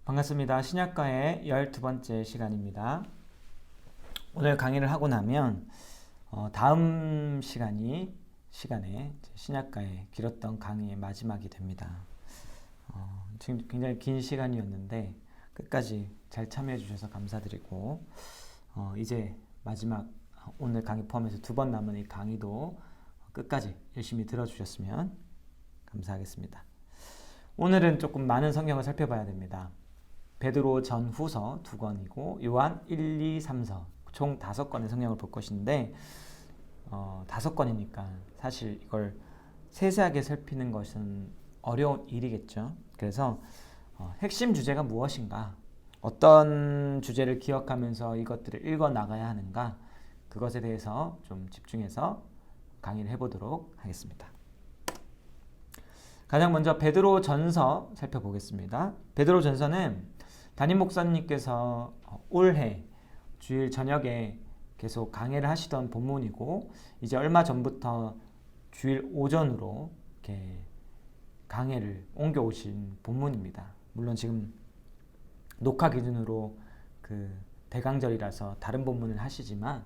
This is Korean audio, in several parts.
반갑습니다. 신약과의 12번째 시간입니다. 오늘 강의를 하고 나면 다음 시간에 신약과의 길었던 강의의 마지막이 됩니다. 지금 굉장히 긴 시간이었는데 끝까지 잘 참여해 주셔서 감사드리고 이제 마지막 오늘 강의 포함해서 2번 남은 이 강의도 끝까지 열심히 들어주셨으면 감사하겠습니다. 오늘은 조금 많은 성경을 살펴봐야 됩니다. 베드로 전후서 2권이고 요한 1, 2, 3서 총 5권의 성경을 볼 것인데 5권이니까 사실 이걸 세세하게 살피는 것은 어려운 일이겠죠. 그래서 핵심 주제가 무엇인가, 어떤 주제를 기억하면서 이것들을 읽어 나가야 하는가, 그것에 대해서 좀 집중해서 강의를 해보도록 하겠습니다. 가장 먼저 베드로 전서 살펴보겠습니다. 베드로 전서는 담임 목사님께서 올해 주일 저녁에 계속 강의를 하시던 본문이고, 이제 얼마 전부터 주일 오전으로 이렇게 강의를 옮겨 오신 본문입니다. 물론 지금 녹화 기준으로 그 대강절이라서 다른 본문을 하시지만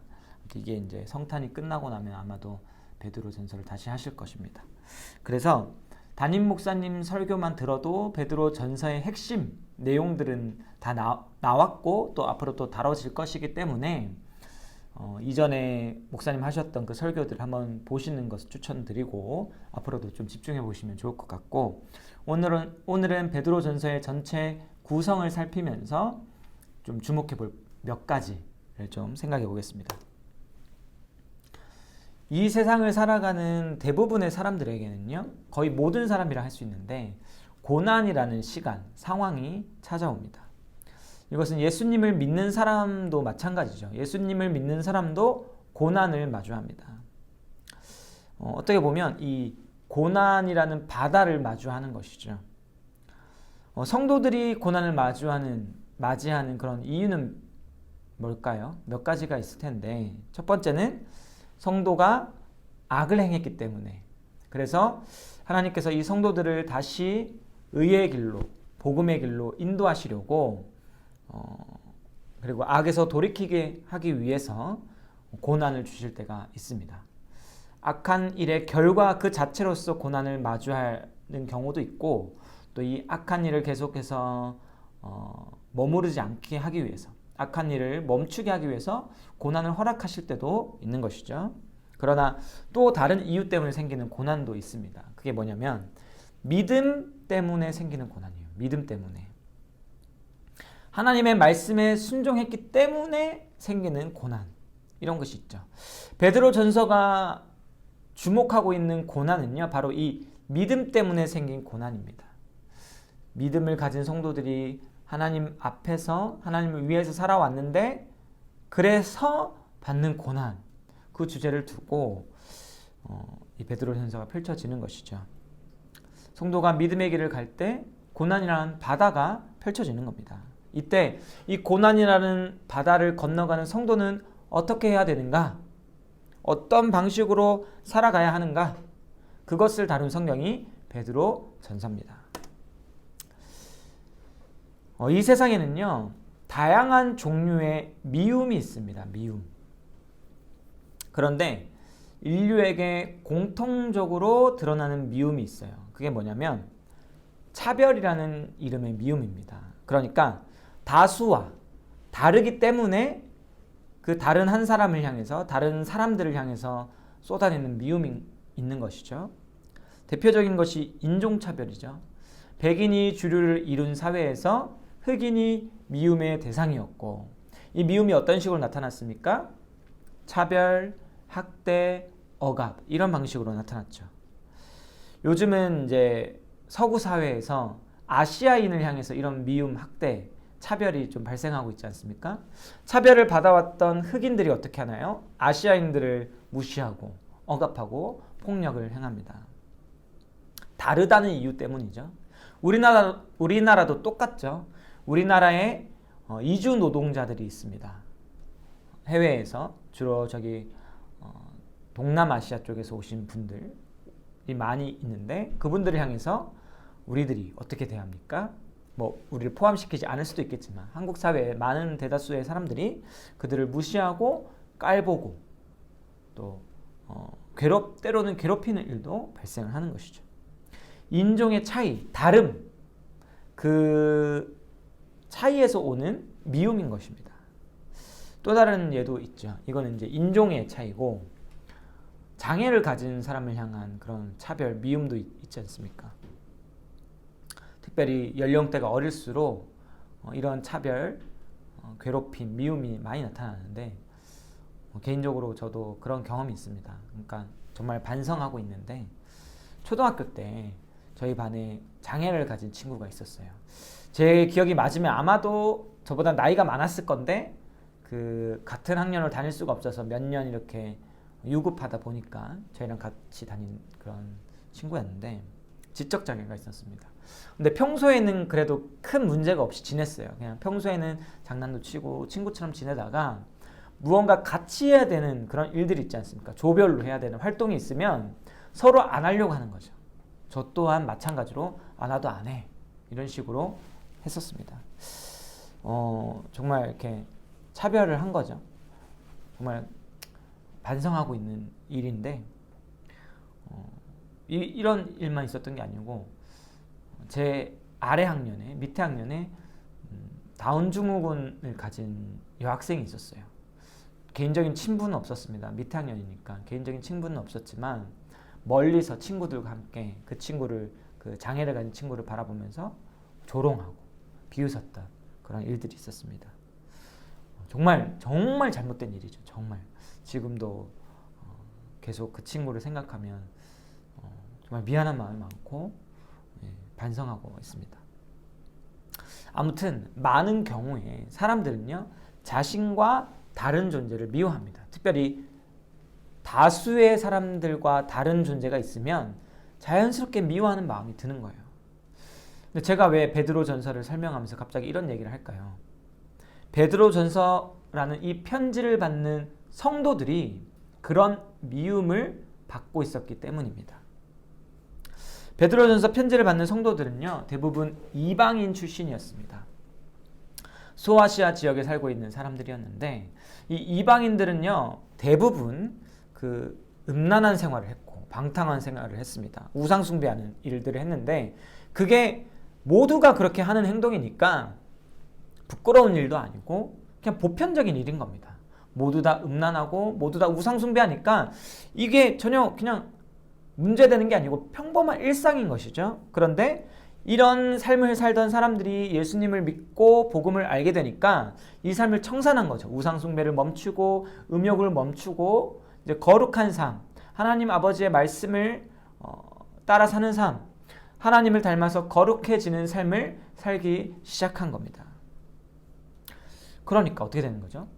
이게 이제 성탄이 끝나고 나면 아마도 베드로 전서를 다시 하실 것입니다. 그래서 담임 목사님 설교만 들어도 베드로 전서의 핵심 내용들은 다 나왔고 또 앞으로 또 다뤄질 것이기 때문에 이전에 목사님 하셨던 그 설교들 한번 보시는 것을 추천드리고 앞으로도 좀 집중해 보시면 좋을 것 같고, 오늘은 베드로 전서의 전체 구성을 살피면서 좀 주목해 볼 몇 가지를 좀 생각해 보겠습니다. 이 세상을 살아가는 대부분의 사람들에게는요, 거의 모든 사람이라 할 수 있는데 고난이라는 시간, 상황이 찾아옵니다. 이것은 예수님을 믿는 사람도 마찬가지죠. 예수님을 믿는 사람도 고난을 마주합니다. 어떻게 보면 이 고난이라는 바다를 마주하는 것이죠. 성도들이 고난을 맞이하는 그런 이유는 뭘까요? 몇 가지가 있을 텐데, 첫 번째는 성도가 악을 행했기 때문에, 그래서 하나님께서 이 성도들을 다시 의의 길로, 복음의 길로 인도하시려고 그리고 악에서 돌이키게 하기 위해서 고난을 주실 때가 있습니다. 악한 일의 결과 그 자체로서 고난을 마주하는 경우도 있고, 또 이 악한 일을 계속해서 머무르지 않게 하기 위해서, 악한 일을 멈추게 하기 위해서 고난을 허락하실 때도 있는 것이죠. 그러나 또 다른 이유 때문에 생기는 고난도 있습니다. 그게 뭐냐면 믿음 때문에 생기는 고난이에요. 믿음 때문에. 하나님의 말씀에 순종했기 때문에 생기는 고난, 이런 것이 있죠. 베드로 전서가 주목하고 있는 고난은요, 바로 이 믿음 때문에 생긴 고난입니다. 믿음을 가진 성도들이 하나님 앞에서 하나님을 위해서 살아왔는데 그래서 받는 고난, 그 주제를 두고 이 베드로 전서가 펼쳐지는 것이죠. 성도가 믿음의 길을 갈 때 고난이라는 바다가 펼쳐지는 겁니다. 이때 이 고난이라는 바다를 건너가는 성도는 어떻게 해야 되는가? 어떤 방식으로 살아가야 하는가? 그것을 다룬 성경이 베드로 전서입니다. 이 세상에는요, 다양한 종류의 미움이 있습니다. 미움. 그런데 인류에게 공통적으로 드러나는 미움이 있어요. 그게 뭐냐면 차별이라는 이름의 미움입니다. 그러니까 다수와 다르기 때문에 그 다른 한 사람을 향해서, 다른 사람들을 향해서 쏟아내는 미움이 있는 것이죠. 대표적인 것이 인종차별이죠. 백인이 주류를 이룬 사회에서 흑인이 미움의 대상이었고, 이 미움이 어떤 식으로 나타났습니까? 차별, 학대, 억압, 이런 방식으로 나타났죠. 요즘은 이제 서구 사회에서 아시아인을 향해서 이런 미움, 학대, 차별이 좀 발생하고 있지 않습니까? 차별을 받아왔던 흑인들이 어떻게 하나요? 아시아인들을 무시하고 억압하고 폭력을 행합니다. 다르다는 이유 때문이죠. 우리나라도 똑같죠. 우리나라에 이주 노동자들이 있습니다. 해외에서 주로 동남아시아 쪽에서 오신 분들이 많이 있는데, 그분들을 향해서 우리들이 어떻게 대합니까? 뭐 우리를 포함시키지 않을 수도 있겠지만 한국 사회의 많은 대다수의 사람들이 그들을 무시하고 깔보고 또 때로는 괴롭히는 일도 발생을 하는 것이죠. 인종의 차이, 다름, 그 차이에서 오는 미움인 것입니다. 또 다른 예도 있죠. 이거는 이제 인종의 차이고 장애를 가진 사람을 향한 그런 차별, 미움도 있지 않습니까? 특별히 연령대가 어릴수록 이런 차별, 괴롭힘, 미움이 많이 나타나는데 개인적으로 저도 그런 경험이 있습니다. 그러니까 정말 반성하고 있는데 초등학교 때 저희 반에 장애를 가진 친구가 있었어요. 제 기억이 맞으면 아마도 저보다 나이가 많았을 건데 그 같은 학년을 다닐 수가 없어서 몇 년 이렇게 유급하다 보니까 저희랑 같이 다닌 그런 친구였는데 지적 장애가 있었습니다. 근데 평소에는 그래도 큰 문제가 없이 지냈어요. 그냥 평소에는 장난도 치고 친구처럼 지내다가 무언가 같이 해야 되는 그런 일들이 있지 않습니까? 조별로 해야 되는 활동이 있으면 서로 안 하려고 하는 거죠. 저 또한 마찬가지로 나도 안 해. 이런 식으로 했었습니다. 정말 이렇게 차별을 한 거죠. 정말 반성하고 있는 일인데 이런 일만 있었던 게 아니고 제 아래 학년에 밑에 학년에 다운 증후군을 가진 여학생이 있었어요. 개인적인 친분은 없었습니다. 밑에 학년이니까 개인적인 친분은 없었지만 멀리서 친구들과 함께 그 친구를 그 장애를 가진 친구를 바라보면서 조롱하고 비웃었던 그런 일들이 있었습니다. 정말 잘못된 일이죠. 정말 지금도 계속 그 친구를 생각하면 정말 미안한 마음이 많고 반성하고 있습니다. 아무튼 많은 경우에 사람들은요 자신과 다른 존재를 미워합니다. 특별히 다수의 사람들과 다른 존재가 있으면 자연스럽게 미워하는 마음이 드는 거예요. 근데 제가 왜 베드로 전서를 설명하면서 갑자기 이런 얘기를 할까요? 베드로 전서라는 이 편지를 받는 성도들이 그런 미움을 받고 있었기 때문입니다. 베드로전서 편지를 받는 성도들은요 대부분 이방인 출신이었습니다. 소아시아 지역에 살고 있는 사람들이었는데 이 이방인들은요 대부분 그 음란한 생활을 했고 방탕한 생활을 했습니다. 우상 숭배하는 일들을 했는데 그게 모두가 그렇게 하는 행동이니까 부끄러운 일도 아니고 그냥 보편적인 일인 겁니다. 모두 다 음란하고 모두 다 우상 숭배하니까 이게 전혀 그냥 문제되는 게 아니고 평범한 일상인 것이죠. 그런데 이런 삶을 살던 사람들이 예수님을 믿고 복음을 알게 되니까 이 삶을 청산한 거죠. 우상 숭배를 멈추고 음욕을 멈추고 이제 거룩한 삶, 하나님 아버지의 말씀을 따라 사는 삶, 하나님을 닮아서 거룩해지는 삶을 살기 시작한 겁니다. 그러니까 어떻게 되는 거죠?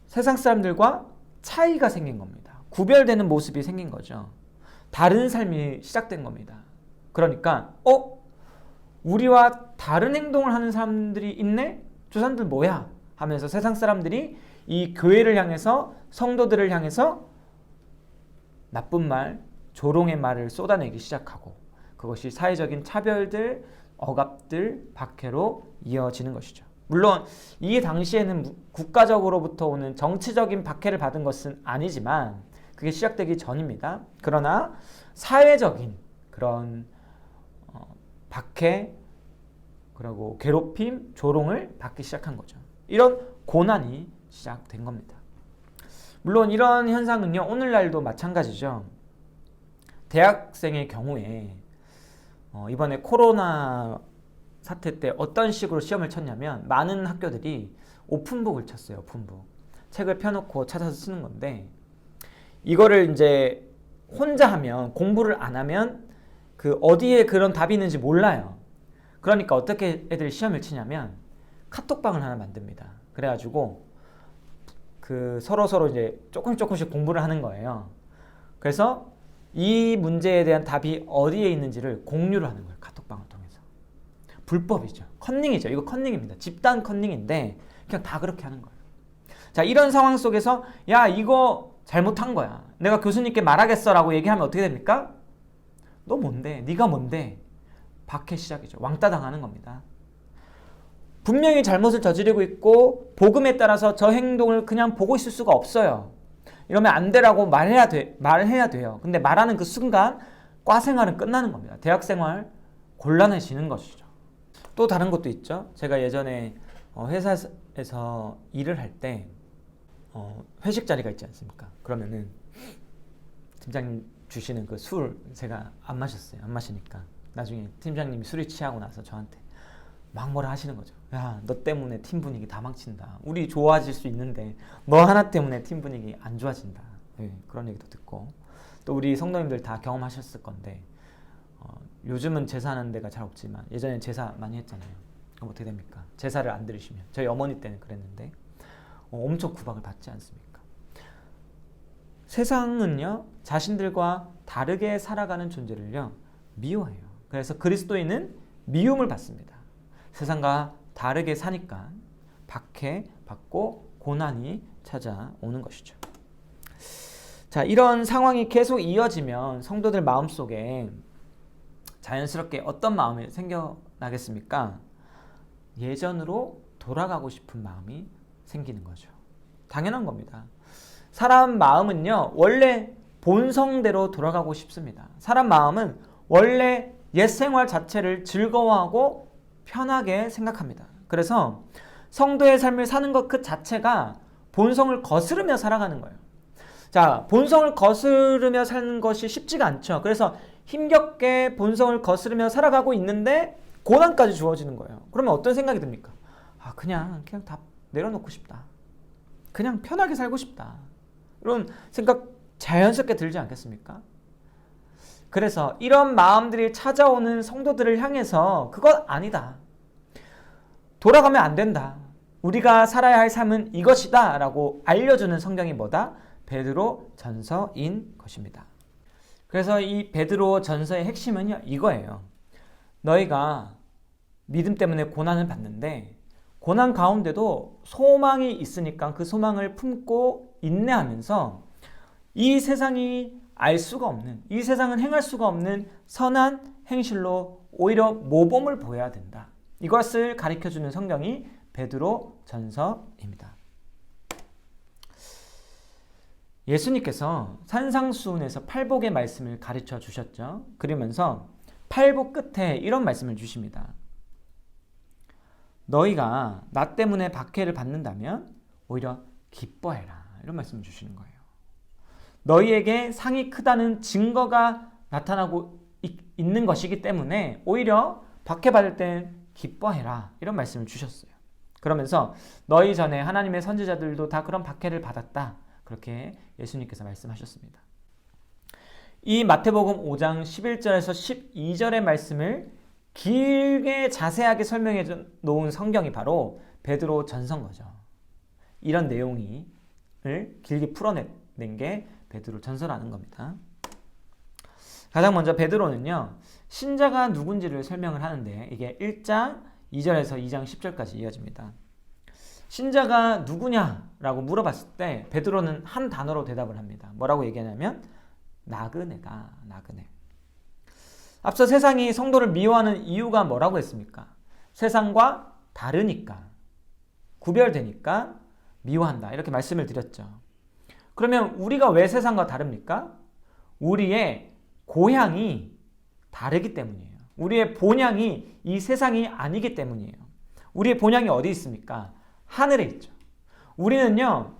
세상 사람들과 차이가 생긴 겁니다. 구별되는 모습이 생긴 거죠. 다른 삶이 시작된 겁니다. 그러니까 우리와 다른 행동을 하는 사람들이 있네? 저 사람들 뭐야? 하면서 세상 사람들이 이 교회를 향해서 성도들을 향해서 나쁜 말, 조롱의 말을 쏟아내기 시작하고 그것이 사회적인 차별들, 억압들, 박해로 이어지는 것이죠. 물론 이 당시에는 국가적으로부터 오는 정치적인 박해를 받은 것은 아니지만 그게 시작되기 전입니다. 그러나 사회적인 그런 박해, 그리고 괴롭힘, 조롱을 받기 시작한 거죠. 이런 고난이 시작된 겁니다. 물론 이런 현상은요, 오늘날도 마찬가지죠. 대학생의 경우에 이번에 코로나 사태 때 어떤 식으로 시험을 쳤냐면 많은 학교들이 오픈북을 쳤어요. 오픈북. 책을 펴놓고 찾아서 쓰는 건데 이거를 이제 혼자 하면 공부를 안 하면 그 어디에 그런 답이 있는지 몰라요. 그러니까 어떻게 애들이 시험을 치냐면 카톡방을 하나 만듭니다. 그래가지고 그 서로 이제 조금씩 공부를 하는 거예요. 그래서 이 문제에 대한 답이 어디에 있는지를 공유를 하는 거예요. 카톡방을 통해서. 불법이죠. 컨닝이죠. 이거 컨닝입니다. 집단 컨닝인데 그냥 다 그렇게 하는 거예요. 자, 이런 상황 속에서 야, 이거 잘못한 거야. 내가 교수님께 말하겠어 라고 얘기하면 어떻게 됩니까? 너 뭔데? 네가 뭔데? 박해 시작이죠. 왕따 당하는 겁니다. 분명히 잘못을 저지르고 있고 복음에 따라서 저 행동을 그냥 보고 있을 수가 없어요. 이러면 안 되라고 말해야 돼요. 근데 말하는 그 순간 과생활은 끝나는 겁니다. 대학생활 곤란해지는 것이죠. 또 다른 것도 있죠. 제가 예전에 회사에서 일을 할 때 회식 자리가 있지 않습니까? 그러면은 팀장님 주시는 그 술 제가 안 마셨어요. 안 마시니까 나중에 팀장님이 술이 취하고 나서 저한테 막 뭐라 하시는 거죠. 야, 너 때문에 팀 분위기 다 망친다. 우리 좋아질 수 있는데 너 하나 때문에 팀 분위기 안 좋아진다. 네, 그런 얘기도 듣고 또 우리 성도님들 다 경험하셨을 건데 요즘은 제사하는 데가 잘 없지만 예전엔 제사 많이 했잖아요. 그럼 어떻게 됩니까? 제사를 안 들으시면 저희 어머니 때는 그랬는데 엄청 구박을 받지 않습니까? 세상은요 자신들과 다르게 살아가는 존재를요 미워해요. 그래서 그리스도인은 미움을 받습니다. 세상과 다르게 사니까 박해받고 고난이 찾아오는 것이죠. 자, 이런 상황이 계속 이어지면 성도들 마음속에 자연스럽게 어떤 마음이 생겨나겠습니까? 예전으로 돌아가고 싶은 마음이 생기는 거죠. 당연한 겁니다. 사람 마음은요, 원래 본성대로 돌아가고 싶습니다. 사람 마음은 원래 옛 생활 자체를 즐거워하고 편하게 생각합니다. 그래서 성도의 삶을 사는 것 그 자체가 본성을 거스르며 살아가는 거예요. 자, 본성을 거스르며 사는 것이 쉽지가 않죠. 그래서 힘겹게 본성을 거스르며 살아가고 있는데 고난까지 주어지는 거예요. 그러면 어떤 생각이 듭니까? 그냥 다 내려놓고 싶다. 그냥 편하게 살고 싶다. 이런 생각 자연스럽게 들지 않겠습니까? 그래서 이런 마음들이 찾아오는 성도들을 향해서 그건 아니다. 돌아가면 안 된다. 우리가 살아야 할 삶은 이것이다 라고 알려주는 성경이 뭐다? 베드로 전서인 것입니다. 그래서 이 베드로 전서의 핵심은요, 이거예요. 너희가 믿음 때문에 고난을 받는데 고난 가운데도 소망이 있으니까 그 소망을 품고 인내하면서 이 세상이 알 수가 없는, 이 세상은 행할 수가 없는 선한 행실로 오히려 모범을 보여야 된다. 이것을 가르쳐주는 성경이 베드로 전서입니다. 예수님께서 산상수훈에서 팔복의 말씀을 가르쳐 주셨죠. 그러면서 팔복 끝에 이런 말씀을 주십니다. 너희가 나 때문에 박해를 받는다면 오히려 기뻐해라. 이런 말씀을 주시는 거예요. 너희에게 상이 크다는 증거가 나타나고 있는 것이기 때문에 오히려 박해받을 땐 기뻐해라. 이런 말씀을 주셨어요. 그러면서 너희 전에 하나님의 선지자들도 다 그런 박해를 받았다. 그렇게 예수님께서 말씀하셨습니다. 이 마태복음 5장 11절에서 12절의 말씀을 길게 자세하게 설명해 놓은 성경이 바로 베드로 전서인 거죠. 이런 내용을 길게 풀어낸 게 베드로 전서라는 겁니다. 가장 먼저 베드로는요, 신자가 누군지를 설명을 하는데 이게 1장 2절에서 2장 10절까지 이어집니다. 신자가 누구냐라고 물어봤을 때 베드로는 한 단어로 대답을 합니다. 뭐라고 얘기하냐면 나그네다. 나그네. 앞서 세상이 성도를 미워하는 이유가 뭐라고 했습니까? 세상과 다르니까, 구별되니까 미워한다. 이렇게 말씀을 드렸죠. 그러면 우리가 왜 세상과 다릅니까? 우리의 고향이 다르기 때문이에요. 우리의 본향이 이 세상이 아니기 때문이에요. 우리의 본향이 어디 있습니까? 하늘에 있죠. 우리는요,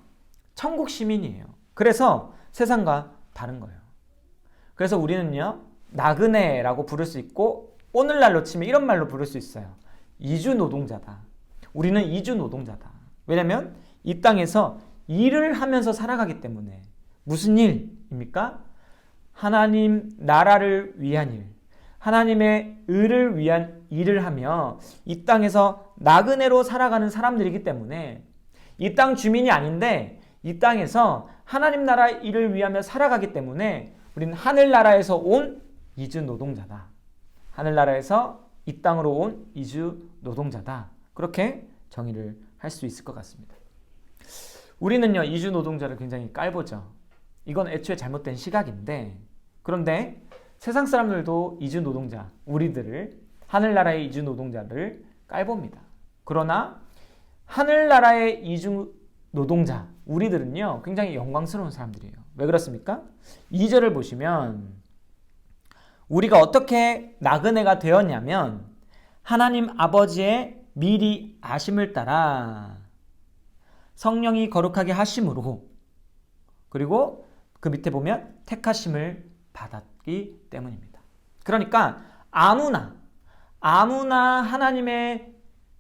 천국 시민이에요. 그래서 세상과 다른 거예요. 그래서 우리는요, 나그네라고 부를 수 있고 오늘날로 치면 이런 말로 부를 수 있어요. 이주 노동자다. 우리는 이주 노동자다. 왜냐하면 이 땅에서 일을 하면서 살아가기 때문에. 무슨 일입니까? 하나님 나라를 위한 일, 하나님의 의를 위한 일을 하며 이 땅에서 나그네로 살아가는 사람들이기 때문에 이 땅 주민이 아닌데 이 땅에서 하나님 나라 일을 위하며 살아가기 때문에 우리는 하늘나라에서 온 이주 노동자다. 하늘나라에서 이 땅으로 온 이주 노동자다. 그렇게 정의를 할 수 있을 것 같습니다. 우리는요, 이주 노동자를 굉장히 깔보죠. 이건 애초에 잘못된 시각인데, 그런데 세상 사람들도 이주 노동자, 우리들을 하늘나라의 이주 노동자를 깔봅니다. 그러나 하늘나라의 이주 노동자, 우리들은요 굉장히 영광스러운 사람들이에요. 왜 그렇습니까? 2절을 보시면 우리가 어떻게 나그네가 되었냐면 하나님 아버지의 미리 아심을 따라 성령이 거룩하게 하심으로, 그리고 그 밑에 보면 택하심을 받았기 때문입니다. 그러니까 아무나 하나님의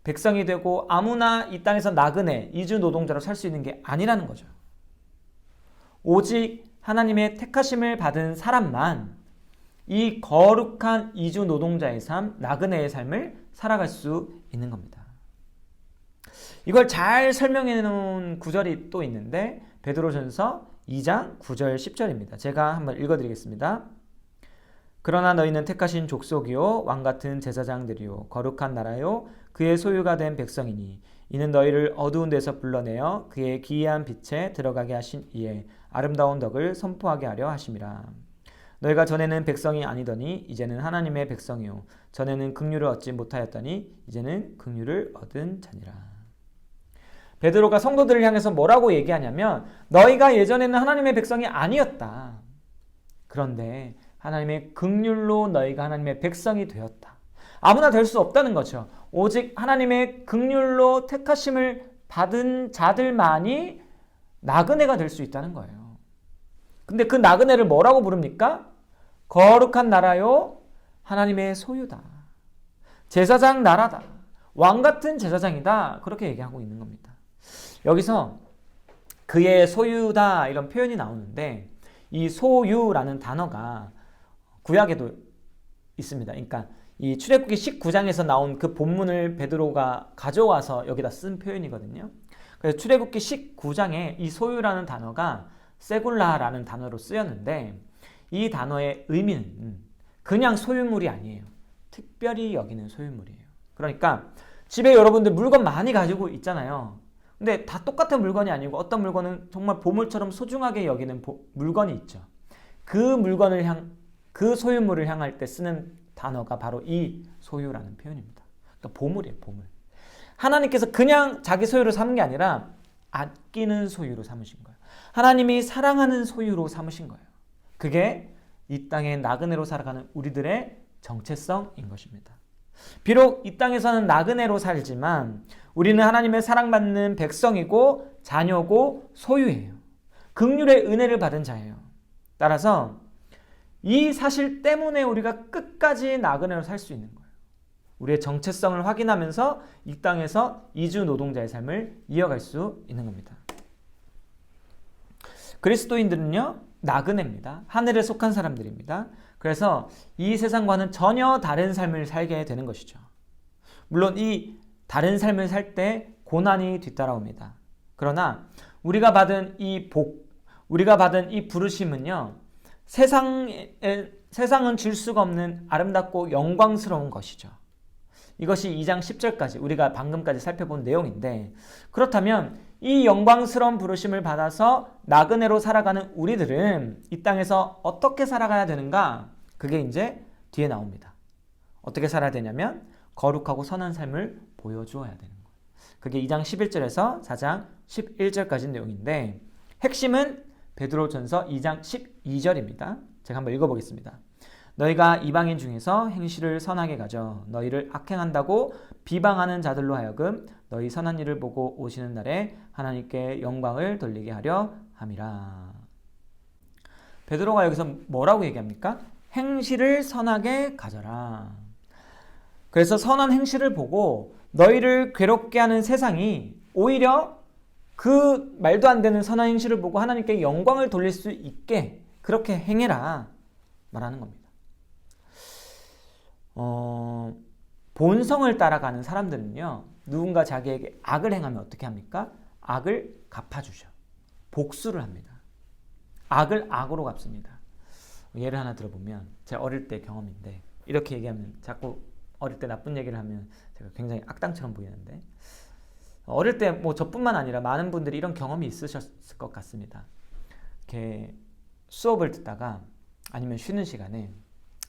백성이 되고 아무나 이 땅에서 나그네, 이주 노동자로 살 수 있는 게 아니라는 거죠. 오직 하나님의 택하심을 받은 사람만 이 거룩한 이주 노동자의 삶, 나그네의 삶을 살아갈 수 있는 겁니다. 이걸 잘 설명해 놓은 구절이 또 있는데 베드로전서 2장 9절 10절입니다. 제가 한번 읽어드리겠습니다. 그러나 너희는 택하신 족속이요 왕같은 제사장들이요 거룩한 나라요 그의 소유가 된 백성이니 이는 너희를 어두운 데서 불러내어 그의 기이한 빛에 들어가게 하신 이에 아름다운 덕을 선포하게 하려 하심이라. 너희가 전에는 백성이 아니더니 이제는 하나님의 백성이요 전에는 긍휼을 얻지 못하였더니 이제는 긍휼을 얻은 자니라. 베드로가 성도들을 향해서 뭐라고 얘기하냐면 너희가 예전에는 하나님의 백성이 아니었다. 그런데 하나님의 긍휼로 너희가 하나님의 백성이 되었다. 아무나 될 수 없다는 거죠. 오직 하나님의 긍휼로 택하심을 받은 자들만이 나그네가 될 수 있다는 거예요. 근데 그 나그네를 뭐라고 부릅니까? 거룩한 나라요 하나님의 소유다. 제사장 나라다. 왕같은 제사장이다. 그렇게 얘기하고 있는 겁니다. 여기서 그의 소유다 이런 표현이 나오는데 이 소유라는 단어가 구약에도 있습니다. 그러니까 이 출애굽기 19장에서 나온 그 본문을 베드로가 가져와서 여기다 쓴 표현이거든요. 그래서 출애굽기 19장에 이 소유라는 단어가 세굴라라는 단어로 쓰였는데 이 단어의 의미는 그냥 소유물이 아니에요. 특별히 여기는 소유물이에요. 그러니까 집에 여러분들 물건 많이 가지고 있잖아요. 근데 다 똑같은 물건이 아니고 어떤 물건은 정말 보물처럼 소중하게 여기는 물건이 있죠. 그 소유물을 향할 때 쓰는 단어가 바로 이 소유라는 표현입니다. 그러니까 보물이에요, 보물. 하나님께서 그냥 자기 소유로 삼은 게 아니라 아끼는 소유로 삼으신 거예요. 하나님이 사랑하는 소유로 삼으신 거예요. 그게 이 땅에 나그네로 살아가는 우리들의 정체성인 것입니다. 비록 이 땅에서는 나그네로 살지만 우리는 하나님의 사랑받는 백성이고 자녀고 소유예요. 긍휼의 은혜를 받은 자예요. 따라서 이 사실 때문에 우리가 끝까지 나그네로 살 수 있는 거예요. 우리의 정체성을 확인하면서 이 땅에서 이주 노동자의 삶을 이어갈 수 있는 겁니다. 그리스도인들은요, 나그네입니다. 하늘에 속한 사람들입니다. 그래서 이 세상과는 전혀 다른 삶을 살게 되는 것이죠. 물론 이 다른 삶을 살 때 고난이 뒤따라옵니다. 그러나 우리가 받은 이 복, 우리가 받은 이 부르심은요, 세상은 줄 수가 없는 아름답고 영광스러운 것이죠. 이것이 2장 10절까지 우리가 방금까지 살펴본 내용인데, 그렇다면 이 영광스러운 부르심을 받아서 나그네로 살아가는 우리들은 이 땅에서 어떻게 살아가야 되는가? 그게 이제 뒤에 나옵니다. 어떻게 살아야 되냐면 거룩하고 선한 삶을 보여주어야 되는 거예요. 그게 2장 11절에서 4장 11절까지 내용인데 핵심은 베드로전서 2장 12절입니다. 제가 한번 읽어보겠습니다. 너희가 이방인 중에서 행실을 선하게 가져 너희를 악행한다고 비방하는 자들로 하여금 너희 선한 일을 보고 오시는 날에 하나님께 영광을 돌리게 하려 함이라. 베드로가 여기서 뭐라고 얘기합니까? 행실을 선하게 가져라. 그래서 선한 행실을 보고 너희를 괴롭게 하는 세상이 오히려 그 말도 안 되는 선한 행실을 보고 하나님께 영광을 돌릴 수 있게 그렇게 행해라 말하는 겁니다. 본성을 따라가는 사람들은요, 누군가 자기에게 악을 행하면 어떻게 합니까? 악을 갚아주죠. 복수를 합니다. 악을 악으로 갚습니다. 예를 하나 들어보면 제 어릴 때 경험인데, 이렇게 얘기하면 자꾸 어릴 때 나쁜 얘기를 하면 제가 굉장히 악당처럼 보이는데, 어릴 때 뭐 저뿐만 아니라 많은 분들이 이런 경험이 있으셨을 것 같습니다. 이렇게 수업을 듣다가 아니면 쉬는 시간에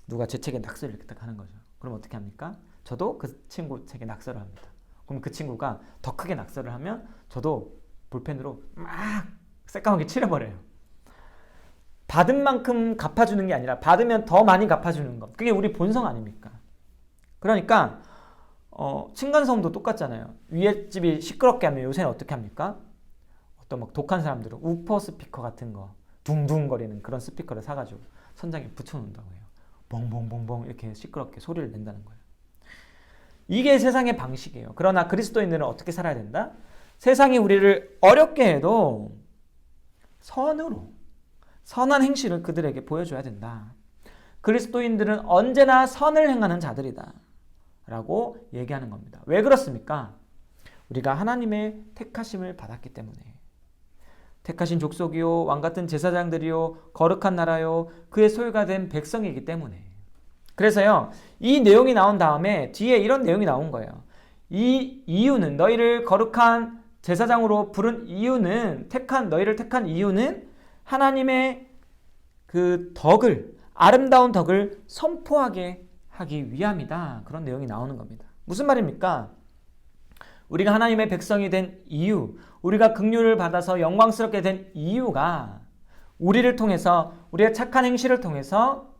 누가 제 책에 낙서를 이렇게 딱 하는 거죠. 그럼 어떻게 합니까? 저도 그 친구 책에 낙서를 합니다. 그럼 그 친구가 더 크게 낙서를 하면 저도 볼펜으로 막 새까맣게 칠해버려요. 받은 만큼 갚아주는 게 아니라 받으면 더 많이 갚아주는 것. 그게 우리 본성 아닙니까? 그러니까 층간소음도 똑같잖아요. 위에 집이 시끄럽게 하면 요새는 어떻게 합니까? 어떤 막 독한 사람들은 우퍼 스피커 같은 거 둥둥거리는 그런 스피커를 사가지고 천장에 붙여놓는다고 해요. 봉봉봉봉 이렇게 시끄럽게 소리를 낸다는 거예요. 이게 세상의 방식이에요. 그러나 그리스도인들은 어떻게 살아야 된다? 세상이 우리를 어렵게 해도 선으로 선한 행실을 그들에게 보여줘야 된다. 그리스도인들은 언제나 선을 행하는 자들이다 라고 얘기하는 겁니다. 왜 그렇습니까? 우리가 하나님의 택하심을 받았기 때문에. 택하신 족속이요 왕같은 제사장들이요 거룩한 나라요 그의 소유가 된 백성이기 때문에. 그래서요 이 내용이 나온 다음에 뒤에 이런 내용이 나온 거예요. 이 이유는 너희를 거룩한 제사장으로 부른 이유는 너희를 택한 이유는 하나님의 그 덕을 아름다운 덕을 선포하게 하기 위함이다. 그런 내용이 나오는 겁니다. 무슨 말입니까? 우리가 하나님의 백성이 된 이유, 우리가 긍휼을 받아서 영광스럽게 된 이유가 우리를 통해서 우리의 착한 행실을 통해서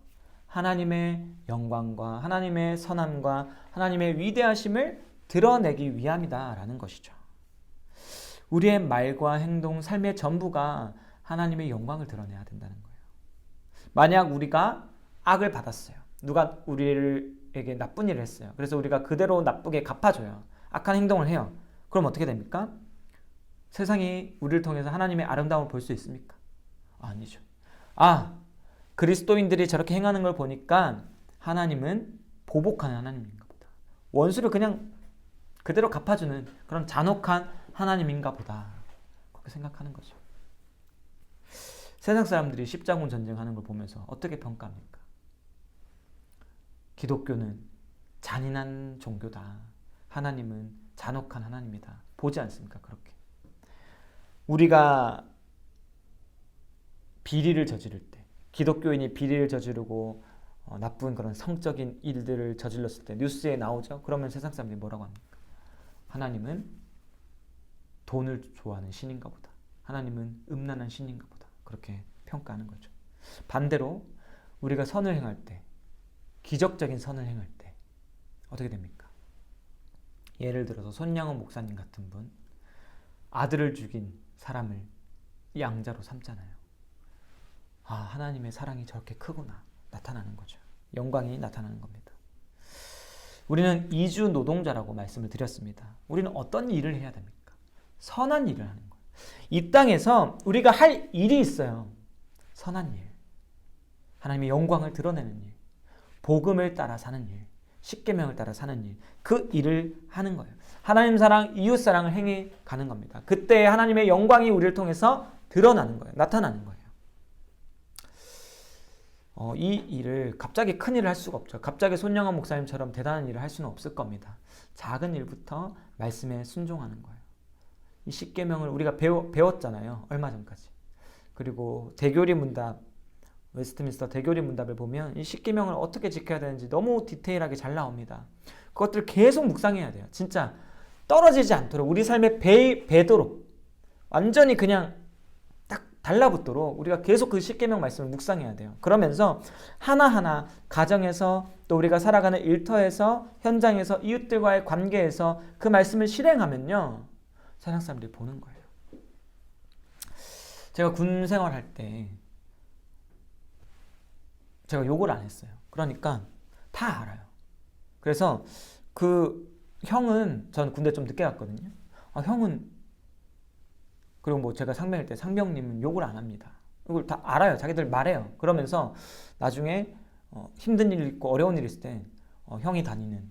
하나님의 영광과 하나님의 선함과 하나님의 위대하심을 드러내기 위함이다라는 것이죠. 우리의 말과 행동, 삶의 전부가 하나님의 영광을 드러내야 된다는 거예요. 만약 우리가 악을 받았어요. 누가 우리에게 나쁜 일을 했어요. 그래서 우리가 그대로 나쁘게 갚아줘요. 악한 행동을 해요. 그럼 어떻게 됩니까? 세상이 우리를 통해서 하나님의 아름다움을 볼 수 있습니까? 아니죠. 그리스도인들이 저렇게 행하는 걸 보니까 하나님은 보복하는 하나님인가 보다. 원수를 그냥 그대로 갚아주는 그런 잔혹한 하나님인가 보다. 그렇게 생각하는 거죠. 세상 사람들이 십자군 전쟁하는 걸 보면서 어떻게 평가합니까? 기독교는 잔인한 종교다. 하나님은 잔혹한 하나님이다. 보지 않습니까? 그렇게. 우리가 비리를 저지를 때, 기독교인이 비리를 저지르고 나쁜 그런 성적인 일들을 저질렀을 때 뉴스에 나오죠. 그러면 세상 사람들이 뭐라고 합니까? 하나님은 돈을 좋아하는 신인가 보다. 하나님은 음란한 신인가 보다. 그렇게 평가하는 거죠. 반대로 우리가 선을 행할 때, 기적적인 선을 행할 때 어떻게 됩니까? 예를 들어서 손양원 목사님 같은 분, 아들을 죽인 사람을 양자로 삼잖아요. 하나님의 사랑이 저렇게 크구나 나타나는 거죠. 영광이 나타나는 겁니다. 우리는 이주 노동자라고 말씀을 드렸습니다. 우리는 어떤 일을 해야 됩니까? 선한 일을 하는 거예요. 이 땅에서 우리가 할 일이 있어요. 선한 일, 하나님의 영광을 드러내는 일, 복음을 따라 사는 일, 십계명을 따라 사는 일, 그 일을 하는 거예요. 하나님 사랑, 이웃 사랑을 행해 가는 겁니다. 그때 하나님의 영광이 우리를 통해서 드러나는 거예요. 나타나는 거예요. 이 일을 갑자기 큰 일을 할 수가 없죠. 갑자기 손영원 목사님처럼 대단한 일을 할 수는 없을 겁니다. 작은 일부터 말씀에 순종하는 거예요. 이 십계명을 우리가 배웠잖아요. 얼마 전까지. 그리고 대교리 문답, 웨스트민스터 대교리 문답을 보면 이 십계명을 어떻게 지켜야 되는지 너무 디테일하게 잘 나옵니다. 그것들을 계속 묵상해야 돼요. 진짜 떨어지지 않도록 우리 삶에 배도록 완전히 그냥 딱 달라붙도록 우리가 계속 그 십계명 말씀을 묵상해야 돼요. 그러면서 하나하나 가정에서 또 우리가 살아가는 일터에서 현장에서 이웃들과의 관계에서 그 말씀을 실행하면요 세상 사람들이 보는 거예요. 제가 군 생활할 때 제가 욕을 안 했어요. 그러니까 다 알아요. 그래서 그 형은, 전 군대 좀 늦게 갔거든요. 형은, 그리고 뭐 제가 상병일 때 상병님은 욕을 안 합니다. 이걸 다 알아요. 자기들 말해요. 그러면서 나중에 힘든 일 있고 어려운 일 있을 때 형이 다니는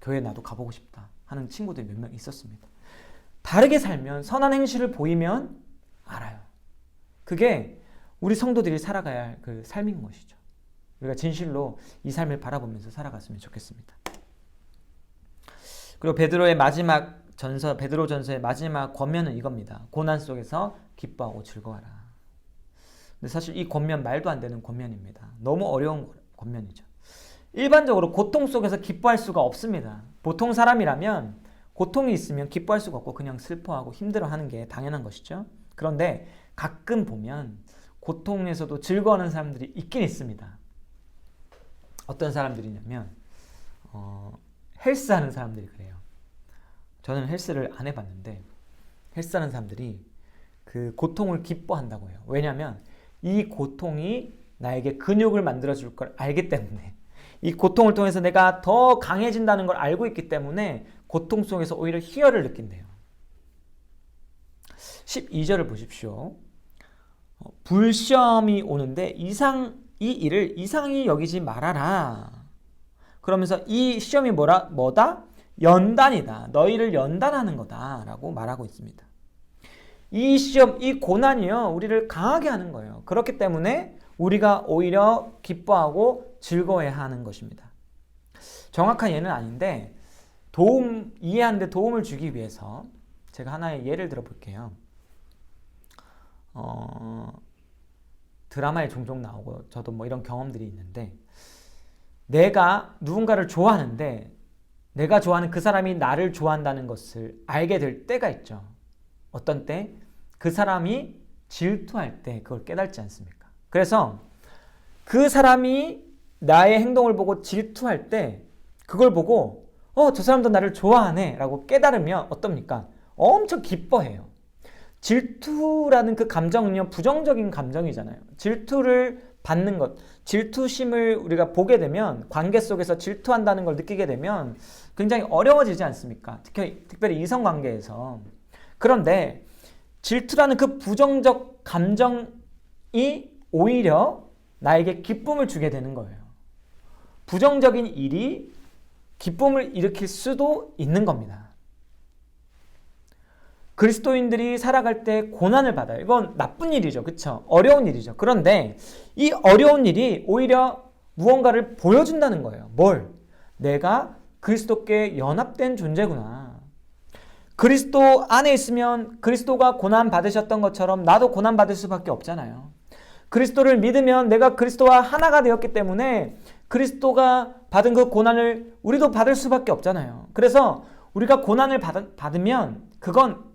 교회 나도 가보고 싶다 하는 친구들이 몇 명 있었습니다. 다르게 살면, 선한 행실을 보이면 알아요. 그게 우리 성도들이 살아가야 할 그 삶인 것이죠. 우리가 진실로 이 삶을 바라보면서 살아갔으면 좋겠습니다. 그리고 베드로의 마지막 전서, 베드로 전서의 마지막 권면은 이겁니다. 고난 속에서 기뻐하고 즐거워하라. 근데 사실 이 권면 말도 안 되는 권면입니다. 너무 어려운 권면이죠. 일반적으로 고통 속에서 기뻐할 수가 없습니다. 보통 사람이라면 고통이 있으면 기뻐할 수가 없고 그냥 슬퍼하고 힘들어하는 게 당연한 것이죠. 그런데 가끔 보면 고통에서도 즐거워하는 사람들이 있긴 있습니다. 어떤 사람들이냐면 헬스하는 사람들이 그래요. 저는 헬스를 안 해봤는데 헬스하는 사람들이 그 고통을 기뻐한다고 해요. 왜냐하면 이 고통이 나에게 근육을 만들어줄 걸 알기 때문에, 이 고통을 통해서 내가 더 강해진다는 걸 알고 있기 때문에 고통 속에서 오히려 희열을 느낀대요. 12절을 보십시오. 불시험이 오는데 이 일을 이상히 여기지 말아라. 그러면서 이 시험이 뭐다? 연단이다. 너희를 연단하는 거다 라고 말하고 있습니다. 이 시험, 이 고난이요, 우리를 강하게 하는 거예요. 그렇기 때문에 우리가 오히려 기뻐하고 즐거워해야 하는 것입니다. 정확한 예는 아닌데 이해하는데 도움을 주기 위해서 제가 하나의 예를 들어볼게요. 드라마에 종종 나오고 저도 뭐 이런 경험들이 있는데, 내가 누군가를 좋아하는데 내가 좋아하는 그 사람이 나를 좋아한다는 것을 알게 될 때가 있죠. 어떤 때? 그 사람이 질투할 때 그걸 깨닫지 않습니까? 그래서 그 사람이 나의 행동을 보고 질투할 때 그걸 보고 저 사람도 나를 좋아하네 라고 깨달으면 어떻습니까? 엄청 기뻐해요. 질투라는 그 감정은요, 부정적인 감정이잖아요. 질투를 받는 것, 질투심을 우리가 보게 되면, 관계 속에서 질투한다는 걸 느끼게 되면 굉장히 어려워지지 않습니까? 특별히 이성관계에서. 그런데 질투라는 그 부정적 감정이 오히려 나에게 기쁨을 주게 되는 거예요. 부정적인 일이 기쁨을 일으킬 수도 있는 겁니다. 그리스도인들이 살아갈 때 고난을 받아요. 이건 나쁜 일이죠. 그렇죠? 어려운 일이죠. 그런데 이 어려운 일이 오히려 무언가를 보여준다는 거예요. 뭘? 내가 그리스도께 연합된 존재구나. 그리스도 안에 있으면 그리스도가 고난 받으셨던 것처럼 나도 고난 받을 수밖에 없잖아요. 그리스도를 믿으면 내가 그리스도와 하나가 되었기 때문에 그리스도가 받은 그 고난을 우리도 받을 수밖에 없잖아요. 그래서 우리가 고난을 받으면 그건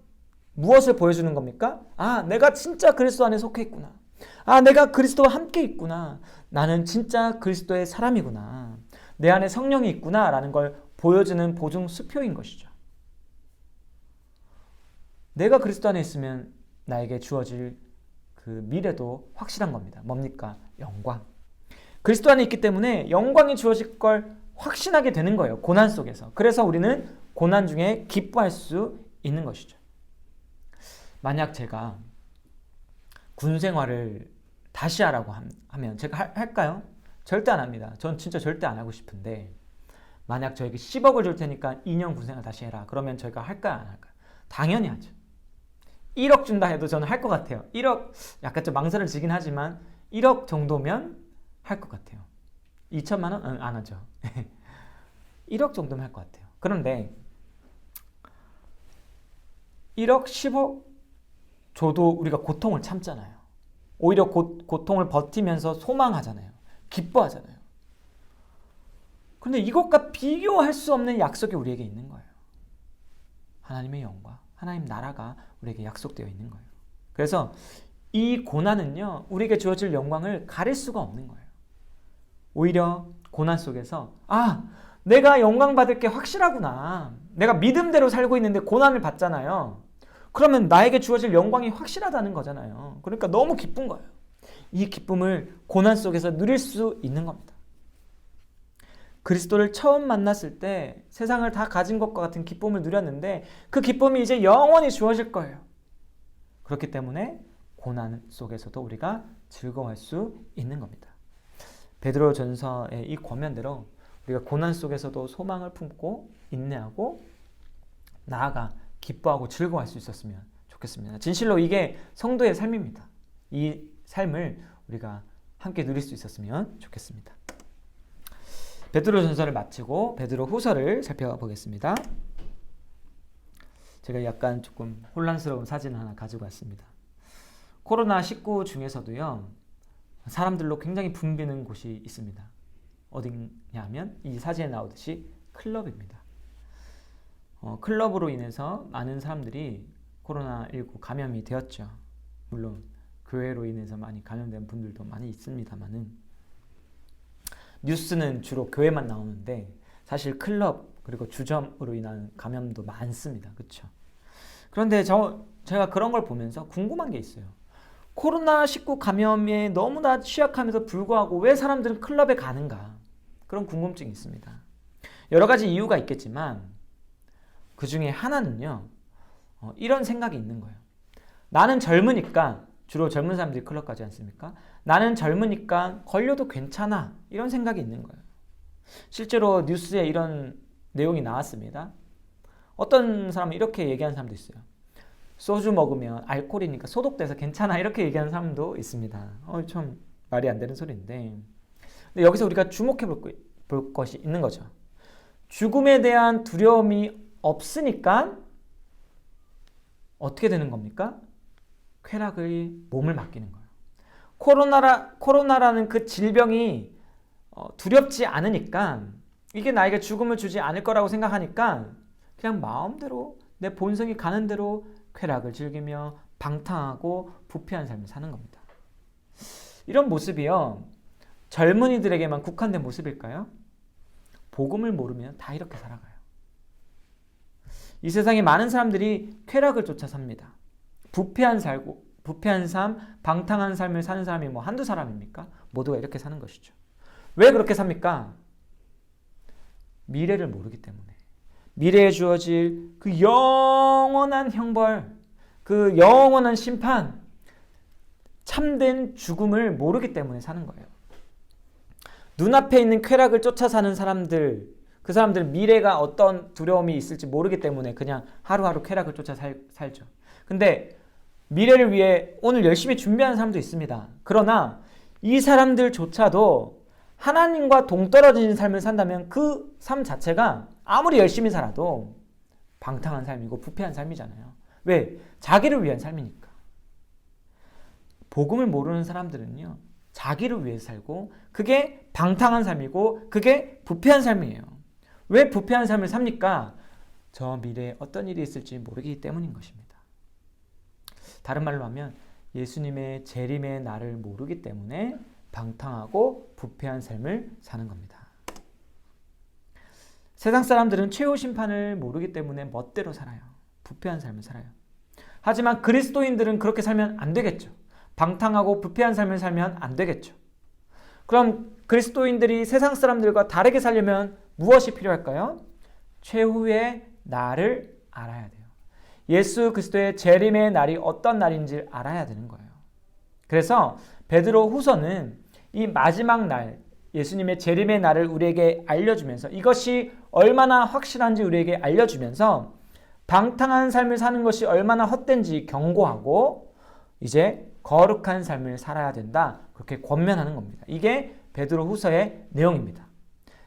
무엇을 보여주는 겁니까? 아, 내가 진짜 그리스도 안에 속해 있구나. 아, 내가 그리스도와 함께 있구나. 나는 진짜 그리스도의 사람이구나. 내 안에 성령이 있구나 라는 걸 보여주는 보증 수표인 것이죠. 내가 그리스도 안에 있으면 나에게 주어질 그 미래도 확실한 겁니다. 뭡니까? 영광. 그리스도 안에 있기 때문에 영광이 주어질 걸 확신하게 되는 거예요. 고난 속에서. 그래서 우리는 고난 중에 기뻐할 수 있는 것이죠. 만약 제가 군 생활을 다시 하라고 하면 제가 할까요? 절대 안 합니다. 전 진짜 절대 안 하고 싶은데, 만약 저에게 10억을 줄 테니까 2년 군 생활 다시 해라. 그러면 저희가 할까요? 안 할까요? 당연히 하죠. 1억 준다 해도 저는 할 것 같아요. 1억, 약간 좀 망설여지긴 하지만 1억 정도면 할 것 같아요. 2천만 원? 안 하죠. 1억 정도면 할 것 같아요. 그런데 1억, 10억 줘도 우리가 고통을 참잖아요. 오히려 고통을 버티면서 소망하잖아요. 기뻐하잖아요. 그런데 이것과 비교할 수 없는 약속이 우리에게 있는 거예요. 하나님의 영광, 하나님 나라가 우리에게 약속되어 있는 거예요. 그래서 이 고난은요, 우리에게 주어질 영광을 가릴 수가 없는 거예요. 오히려 고난 속에서 내가 영광 받을 게 확실하구나. 내가 믿음대로 살고 있는데 고난을 받잖아요. 그러면 나에게 주어질 영광이 확실하다는 거잖아요. 그러니까 너무 기쁜 거예요. 이 기쁨을 고난 속에서 누릴 수 있는 겁니다. 그리스도를 처음 만났을 때 세상을 다 가진 것과 같은 기쁨을 누렸는데 그 기쁨이 이제 영원히 주어질 거예요. 그렇기 때문에 고난 속에서도 우리가 즐거워할 수 있는 겁니다. 베드로 전서의 이 권면대로 우리가 고난 속에서도 소망을 품고 인내하고 나아가 기뻐하고 즐거워할 수 있었으면 좋겠습니다. 진실로 이게 성도의 삶입니다. 이 삶을 우리가 함께 누릴 수 있었으면 좋겠습니다. 베드로 전서를 마치고 베드로 후서를 살펴보겠습니다. 제가 약간 조금 혼란스러운 사진 하나 가지고 왔습니다. 코로나19 중에서도요, 사람들로 굉장히 붐비는 곳이 있습니다. 어디냐면 이 사진에 나오듯이 클럽입니다. 클럽으로 인해서 많은 사람들이 코로나19 감염이 되었죠. 물론 교회로 인해서 많이 감염된 분들도 많이 있습니다만은 뉴스는 주로 교회만 나오는데 사실 클럽 그리고 주점으로 인한 감염도 많습니다. 그렇죠? 그런데 제가 그런 걸 보면서 궁금한 게 있어요. 코로나19 감염에 너무나 취약함에도 불구하고 왜 사람들은 클럽에 가는가? 그런 궁금증이 있습니다. 여러 가지 이유가 있겠지만 그 중에 하나는요. 이런 생각이 있는 거예요. 나는 젊으니까, 주로 젊은 사람들이 클럽 가지 않습니까? 나는 젊으니까 걸려도 괜찮아. 이런 생각이 있는 거예요. 실제로 뉴스에 이런 내용이 나왔습니다. 어떤 사람은 이렇게 얘기하는 사람도 있어요. 소주 먹으면 알코올이니까 소독돼서 괜찮아. 이렇게 얘기하는 사람도 있습니다. 좀 말이 안 되는 소리인데. 근데 여기서 우리가 주목해 볼 것이 있는 거죠. 죽음에 대한 두려움이 없으니까 어떻게 되는 겁니까? 쾌락의 몸을 맡기는 거예요. 코로나라는 그 질병이 두렵지 않으니까 이게 나에게 죽음을 주지 않을 거라고 생각하니까 그냥 마음대로 내 본성이 가는 대로 쾌락을 즐기며 방탕하고 부패한 삶을 사는 겁니다. 이런 모습이요. 젊은이들에게만 국한된 모습일까요? 복음을 모르면 다 이렇게 살아가요. 이 세상에 많은 사람들이 쾌락을 쫓아 삽니다. 부패한 삶, 방탕한 삶을 사는 사람이 한두 사람입니까? 모두가 이렇게 사는 것이죠. 왜 그렇게 삽니까? 미래를 모르기 때문에. 미래에 주어질 그 영원한 형벌, 그 영원한 심판, 참된 죽음을 모르기 때문에 사는 거예요. 눈앞에 있는 쾌락을 쫓아 사는 사람들, 그 사람들 미래가 어떤 두려움이 있을지 모르기 때문에 그냥 하루하루 쾌락을 쫓아 살죠. 근데 미래를 위해 오늘 열심히 준비하는 사람도 있습니다. 그러나 이 사람들조차도 하나님과 동떨어진 삶을 산다면 그 삶 자체가 아무리 열심히 살아도 방탕한 삶이고 부패한 삶이잖아요. 왜? 자기를 위한 삶이니까. 복음을 모르는 사람들은요. 자기를 위해 살고 그게 방탕한 삶이고 그게 부패한 삶이에요. 왜 부패한 삶을 삽니까? 저 미래에 어떤 일이 있을지 모르기 때문인 것입니다. 다른 말로 하면 예수님의 재림의 날을 모르기 때문에 방탕하고 부패한 삶을 사는 겁니다. 세상 사람들은 최후 심판을 모르기 때문에 멋대로 살아요. 부패한 삶을 살아요. 하지만 그리스도인들은 그렇게 살면 안 되겠죠. 방탕하고 부패한 삶을 살면 안 되겠죠. 그럼 그리스도인들이 세상 사람들과 다르게 살려면 무엇이 필요할까요? 최후의 날을 알아야 돼요. 예수 그리스도의 재림의 날이 어떤 날인지 알아야 되는 거예요. 그래서 베드로 후서는 이 마지막 날, 예수님의 재림의 날을 우리에게 알려주면서 이것이 얼마나 확실한지 우리에게 알려주면서 방탕한 삶을 사는 것이 얼마나 헛된지 경고하고 이제 거룩한 삶을 살아야 된다. 그렇게 권면하는 겁니다. 이게 베드로 후서의 내용입니다.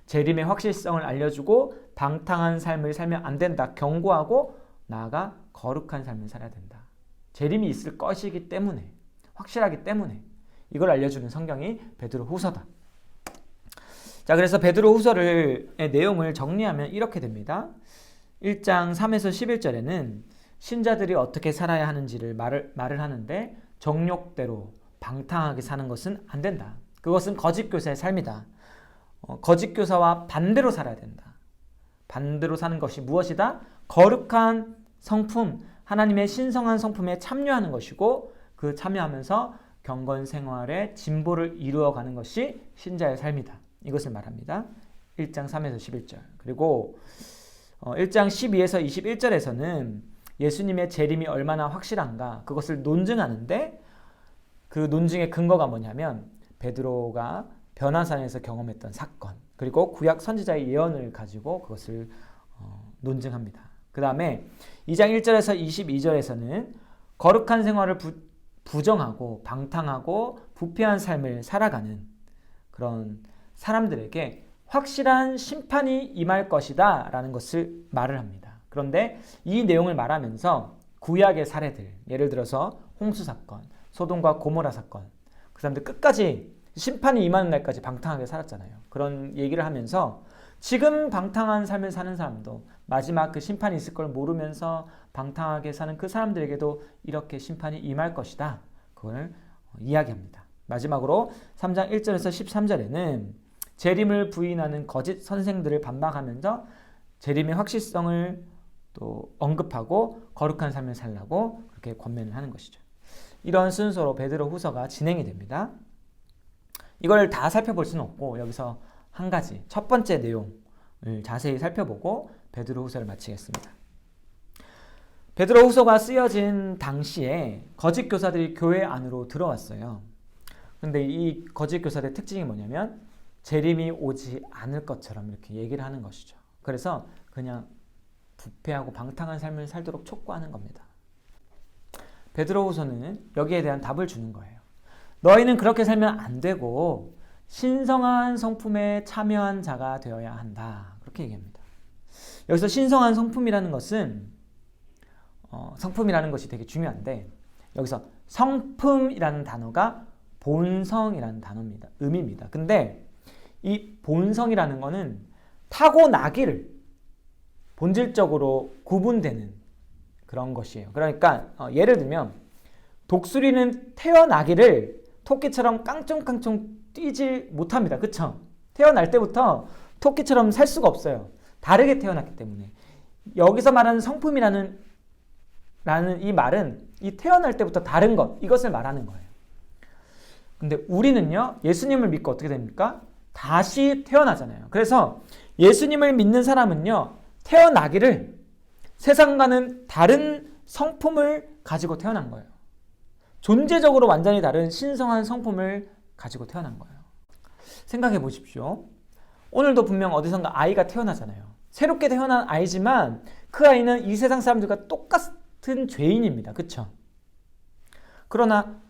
재림의 확실성을 알려주고 방탕한 삶을 살면 안 된다. 경고하고 나아가 거룩한 삶을 살아야 된다. 재림이 있을 것이기 때문에 확실하기 때문에 이걸 알려주는 성경이 베드로 후서다. 자, 그래서 베드로 후서의 내용을 정리하면 이렇게 됩니다. 1장 3에서 11절에는 신자들이 어떻게 살아야 하는지를 말을 하는데 정욕대로 방탕하게 사는 것은 안 된다. 그것은 거짓 교사의 삶이다. 거짓 교사와 반대로 살아야 된다. 반대로 사는 것이 무엇이다? 거룩한 성품, 하나님의 신성한 성품에 참여하는 것이고 그 참여하면서 경건 생활의 진보를 이루어가는 것이 신자의 삶이다. 이것을 말합니다. 1장 3에서 11절. 그리고 1장 12에서 21절에서는 예수님의 재림이 얼마나 확실한가 그것을 논증하는데 그 논증의 근거가 뭐냐면 베드로가 변화산에서 경험했던 사건 그리고 구약 선지자의 예언을 가지고 그것을 논증합니다. 그 다음에 2장 1절에서 22절에서는 거룩한 생활을 부정하고 방탕하고 부패한 삶을 살아가는 그런 사람들에게 확실한 심판이 임할 것이다 라는 것을 말을 합니다. 그런데 이 내용을 말하면서 구약의 사례들, 예를 들어서 홍수 사건, 소돔과 고모라 사건, 그 사람들 끝까지 심판이 임하는 날까지 방탕하게 살았잖아요. 그런 얘기를 하면서 지금 방탕한 삶을 사는 사람도 마지막 그 심판이 있을 걸 모르면서 방탕하게 사는 그 사람들에게도 이렇게 심판이 임할 것이다. 그걸 이야기합니다. 마지막으로 3장 1절에서 13절에는 재림을 부인하는 거짓 선생들을 반박하면서 재림의 확실성을 또 언급하고 거룩한 삶을 살라고 그렇게 권면을 하는 것이죠. 이런 순서로 베드로 후서가 진행이 됩니다. 이걸 다 살펴볼 수는 없고 여기서 한 가지 첫 번째 내용을 자세히 살펴보고 베드로 후서를 마치겠습니다. 베드로 후서가 쓰여진 당시에 거짓 교사들이 교회 안으로 들어왔어요. 근데 이 거짓 교사들의 특징이 뭐냐면 재림이 오지 않을 것처럼 이렇게 얘기를 하는 것이죠. 그래서 그냥 부패하고 방탕한 삶을 살도록 촉구하는 겁니다. 베드로 후서는 여기에 대한 답을 주는 거예요. 너희는 그렇게 살면 안 되고 신성한 성품에 참여한 자가 되어야 한다. 그렇게 얘기합니다. 여기서 신성한 성품이라는 것은 성품이라는 것이 되게 중요한데 여기서 성품이라는 단어가 본성이라는 단어입니다. 의미입니다. 근데 이 본성이라는 거는 타고나기를 본질적으로 구분되는 그런 것이에요. 그러니까 예를 들면 독수리는 태어나기를 토끼처럼 깡총깡총 뛰질 못합니다. 그쵸? 태어날 때부터 토끼처럼 살 수가 없어요. 다르게 태어났기 때문에. 여기서 말하는 성품이라는 이 말은 이 태어날 때부터 다른 것, 이것을 말하는 거예요. 근데 우리는요, 예수님을 믿고 어떻게 됩니까? 다시 태어나잖아요. 그래서 예수님을 믿는 사람은요, 태어나기를 세상과는 다른 성품을 가지고 태어난 거예요. 존재적으로 완전히 다른 신성한 성품을 가지고 태어난 거예요. 생각해 보십시오. 오늘도 분명 어디선가 아이가 태어나잖아요. 새롭게 태어난 아이지만 그 아이는 이 세상 사람들과 똑같은 죄인입니다. 그렇죠? 그러나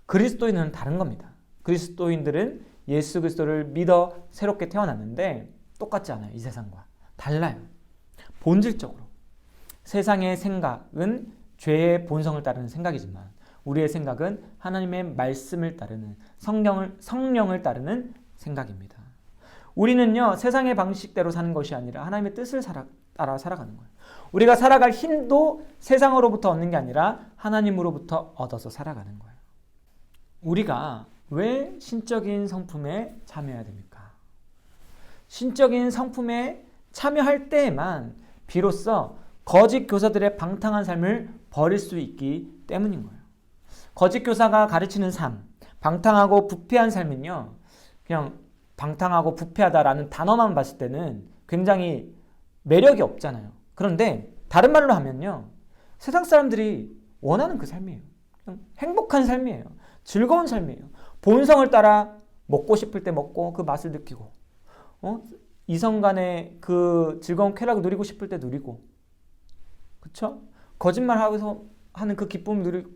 그리스도인은 다른 겁니다. 그리스도인들은 예수 그리스도를 믿어 새롭게 태어났는데 똑같지 않아요. 이 세상과. 달라요. 본질적으로. 세상의 생각은 죄의 본성을 따르는 생각이지만 우리의 생각은 하나님의 말씀을 따르는 성령을 따르는 생각입니다. 우리는요, 세상의 방식대로 사는 것이 아니라 하나님의 뜻을 따라 살아가는 거예요. 우리가 살아갈 힘도 세상으로부터 얻는 게 아니라 하나님으로부터 얻어서 살아가는 거예요. 우리가 왜 신적인 성품에 참여해야 됩니까? 신적인 성품에 참여할 때에만 비로소 거짓 교사들의 방탕한 삶을 버릴 수 있기 때문인 거예요. 거짓 교사가 가르치는 삶, 방탕하고 부패한 삶은요, 그냥 방탕하고 부패하다라는 단어만 봤을 때는 굉장히 매력이 없잖아요. 그런데 다른 말로 하면요, 세상 사람들이 원하는 그 삶이에요. 그냥 행복한 삶이에요. 즐거운 삶이에요. 본성을 따라 먹고 싶을 때 먹고 그 맛을 느끼고, 이성 간의 그 즐거운 쾌락을 누리고 싶을 때 누리고, 그쵸? 거짓말하면서 하는 그 기쁨을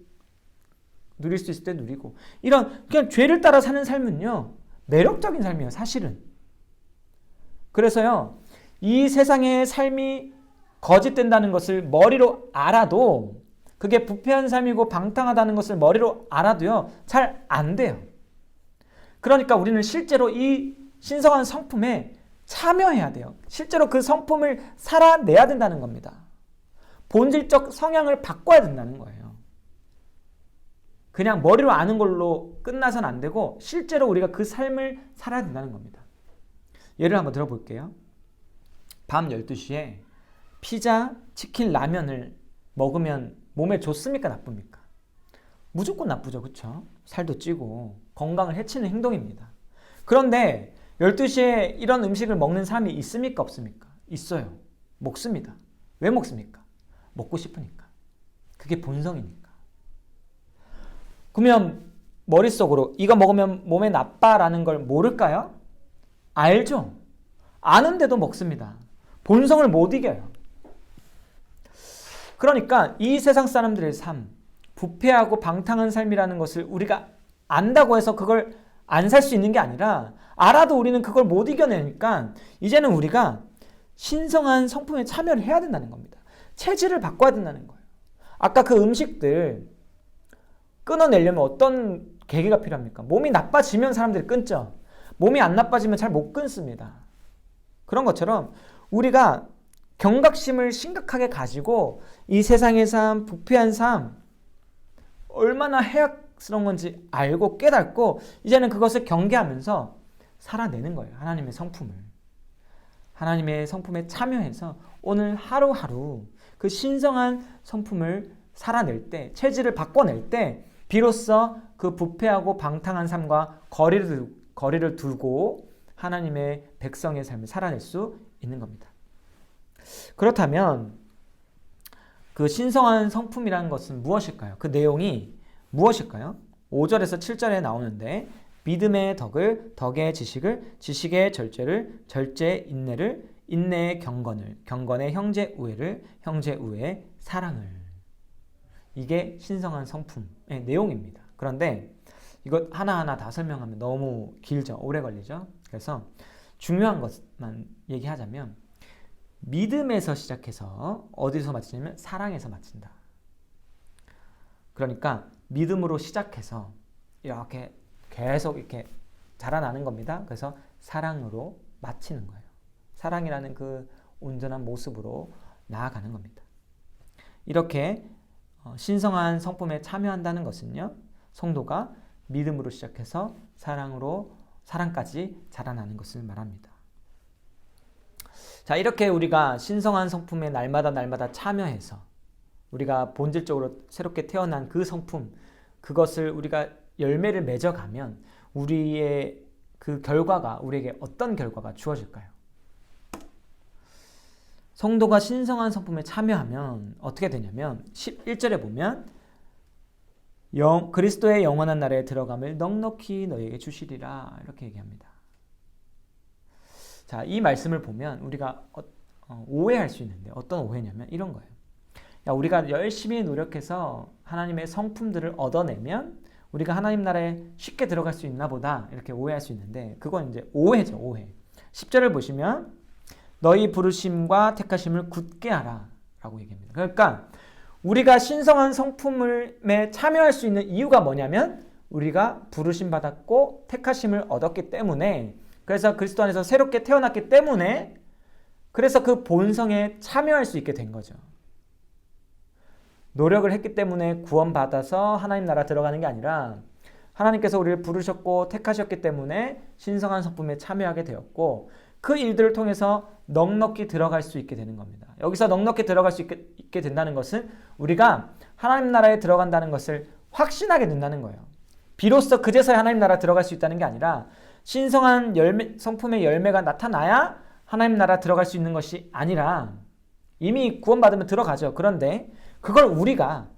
누릴 수 있을 때 누리고, 이런 그냥 죄를 따라 사는 삶은요, 매력적인 삶이에요, 사실은. 그래서요, 이 세상의 삶이 거짓된다는 것을 머리로 알아도, 그게 부패한 삶이고 방탕하다는 것을 머리로 알아도요, 잘 안 돼요. 그러니까 우리는 실제로 이 신성한 성품에 참여해야 돼요. 실제로 그 성품을 살아내야 된다는 겁니다. 본질적 성향을 바꿔야 된다는 거예요. 그냥 머리로 아는 걸로 끝나서는 안 되고 실제로 우리가 그 삶을 살아야 된다는 겁니다. 예를 한번 들어볼게요. 밤 12시에 피자, 치킨, 라면을 먹으면 몸에 좋습니까? 나쁩니까? 무조건 나쁘죠. 그렇죠? 살도 찌고 건강을 해치는 행동입니다. 그런데 12시에 이런 음식을 먹는 사람이 있습니까? 없습니까? 있어요. 먹습니다. 왜 먹습니까? 먹고 싶으니까. 그게 본성이니까. 그러면 머릿속으로 이거 먹으면 몸에 나빠라는 걸 모를까요? 알죠. 아는데도 먹습니다. 본성을 못 이겨요. 그러니까 이 세상 사람들의 삶, 부패하고 방탕한 삶이라는 것을 우리가 안다고 해서 그걸 안 살 수 있는 게 아니라 알아도 우리는 그걸 못 이겨내니까 이제는 우리가 신성한 성품에 참여를 해야 된다는 겁니다. 체질을 바꿔야 된다는 거예요. 아까 그 음식들 끊어내려면 어떤 계기가 필요합니까? 몸이 나빠지면 사람들이 끊죠. 몸이 안 나빠지면 잘 못 끊습니다. 그런 것처럼 우리가 경각심을 심각하게 가지고 이 세상의 삶, 부패한 삶, 얼마나 해악스러운 건지 알고 깨닫고 이제는 그것을 경계하면서 살아내는 거예요. 하나님의 성품을. 하나님의 성품에 참여해서 오늘 하루하루 그 신성한 성품을 살아낼 때, 체질을 바꿔낼 때 비로소 그 부패하고 방탕한 삶과 거리를 두고 하나님의 백성의 삶을 살아낼 수 있는 겁니다. 그렇다면 그 신성한 성품이라는 것은 무엇일까요? 그 내용이 무엇일까요? 5절에서 7절에 나오는데 믿음의 덕을, 덕의 지식을, 지식의 절제를, 절제의 인내를, 인내의 경건을, 경건의 형제 우애를, 형제 우애의 사랑을. 이게 신성한 성품의 내용입니다. 그런데 이것 하나하나 다 설명하면 너무 길죠. 오래 걸리죠. 그래서 중요한 것만 얘기하자면 믿음에서 시작해서 어디서 마치냐면 사랑에서 마친다. 그러니까 믿음으로 시작해서 이렇게 계속 이렇게 자라나는 겁니다. 그래서 사랑으로 마치는 거예요. 사랑이라는 그 온전한 모습으로 나아가는 겁니다. 이렇게 신성한 성품에 참여한다는 것은요, 성도가 믿음으로 시작해서 사랑까지 자라나는 것을 말합니다. 자, 이렇게 우리가 신성한 성품에 날마다 참여해서 우리가 본질적으로 새롭게 태어난 그 성품, 그것을 우리가 열매를 맺어가면 우리의 그 결과가, 우리에게 어떤 결과가 주어질까요? 성도가 신성한 성품에 참여하면 어떻게 되냐면 11절에 보면 그리스도의 영원한 나라에 들어감을 넉넉히 너희에게 주시리라 이렇게 얘기합니다. 자, 이 말씀을 보면 우리가 오해할 수 있는데 어떤 오해냐면 이런 거예요. 야, 우리가 열심히 노력해서 하나님의 성품들을 얻어내면 우리가 하나님 나라에 쉽게 들어갈 수 있나 보다 이렇게 오해할 수 있는데 그건 이제 오해죠. 오해. 10절을 보시면 너희 부르심과 택하심을 굳게 하라 라고 얘기합니다. 그러니까 우리가 신성한 성품에 참여할 수 있는 이유가 뭐냐면 우리가 부르심 받았고 택하심을 얻었기 때문에, 그래서 그리스도 안에서 새롭게 태어났기 때문에, 그래서 그 본성에 참여할 수 있게 된 거죠. 노력을 했기 때문에 구원받아서 하나님 나라 들어가는 게 아니라 하나님께서 우리를 부르셨고 택하셨기 때문에 신성한 성품에 참여하게 되었고 그 일들을 통해서 넉넉히 들어갈 수 있게 되는 겁니다. 여기서 넉넉히 들어갈 수 있게 된다는 것은 우리가 하나님 나라에 들어간다는 것을 확신하게 된다는 거예요. 비로소 그제서야 하나님 나라 들어갈 수 있다는 게 아니라 신성한 성품의 열매가 나타나야 하나님 나라 들어갈 수 있는 것이 아니라 이미 구원받으면 들어가죠. 그런데 그걸 우리가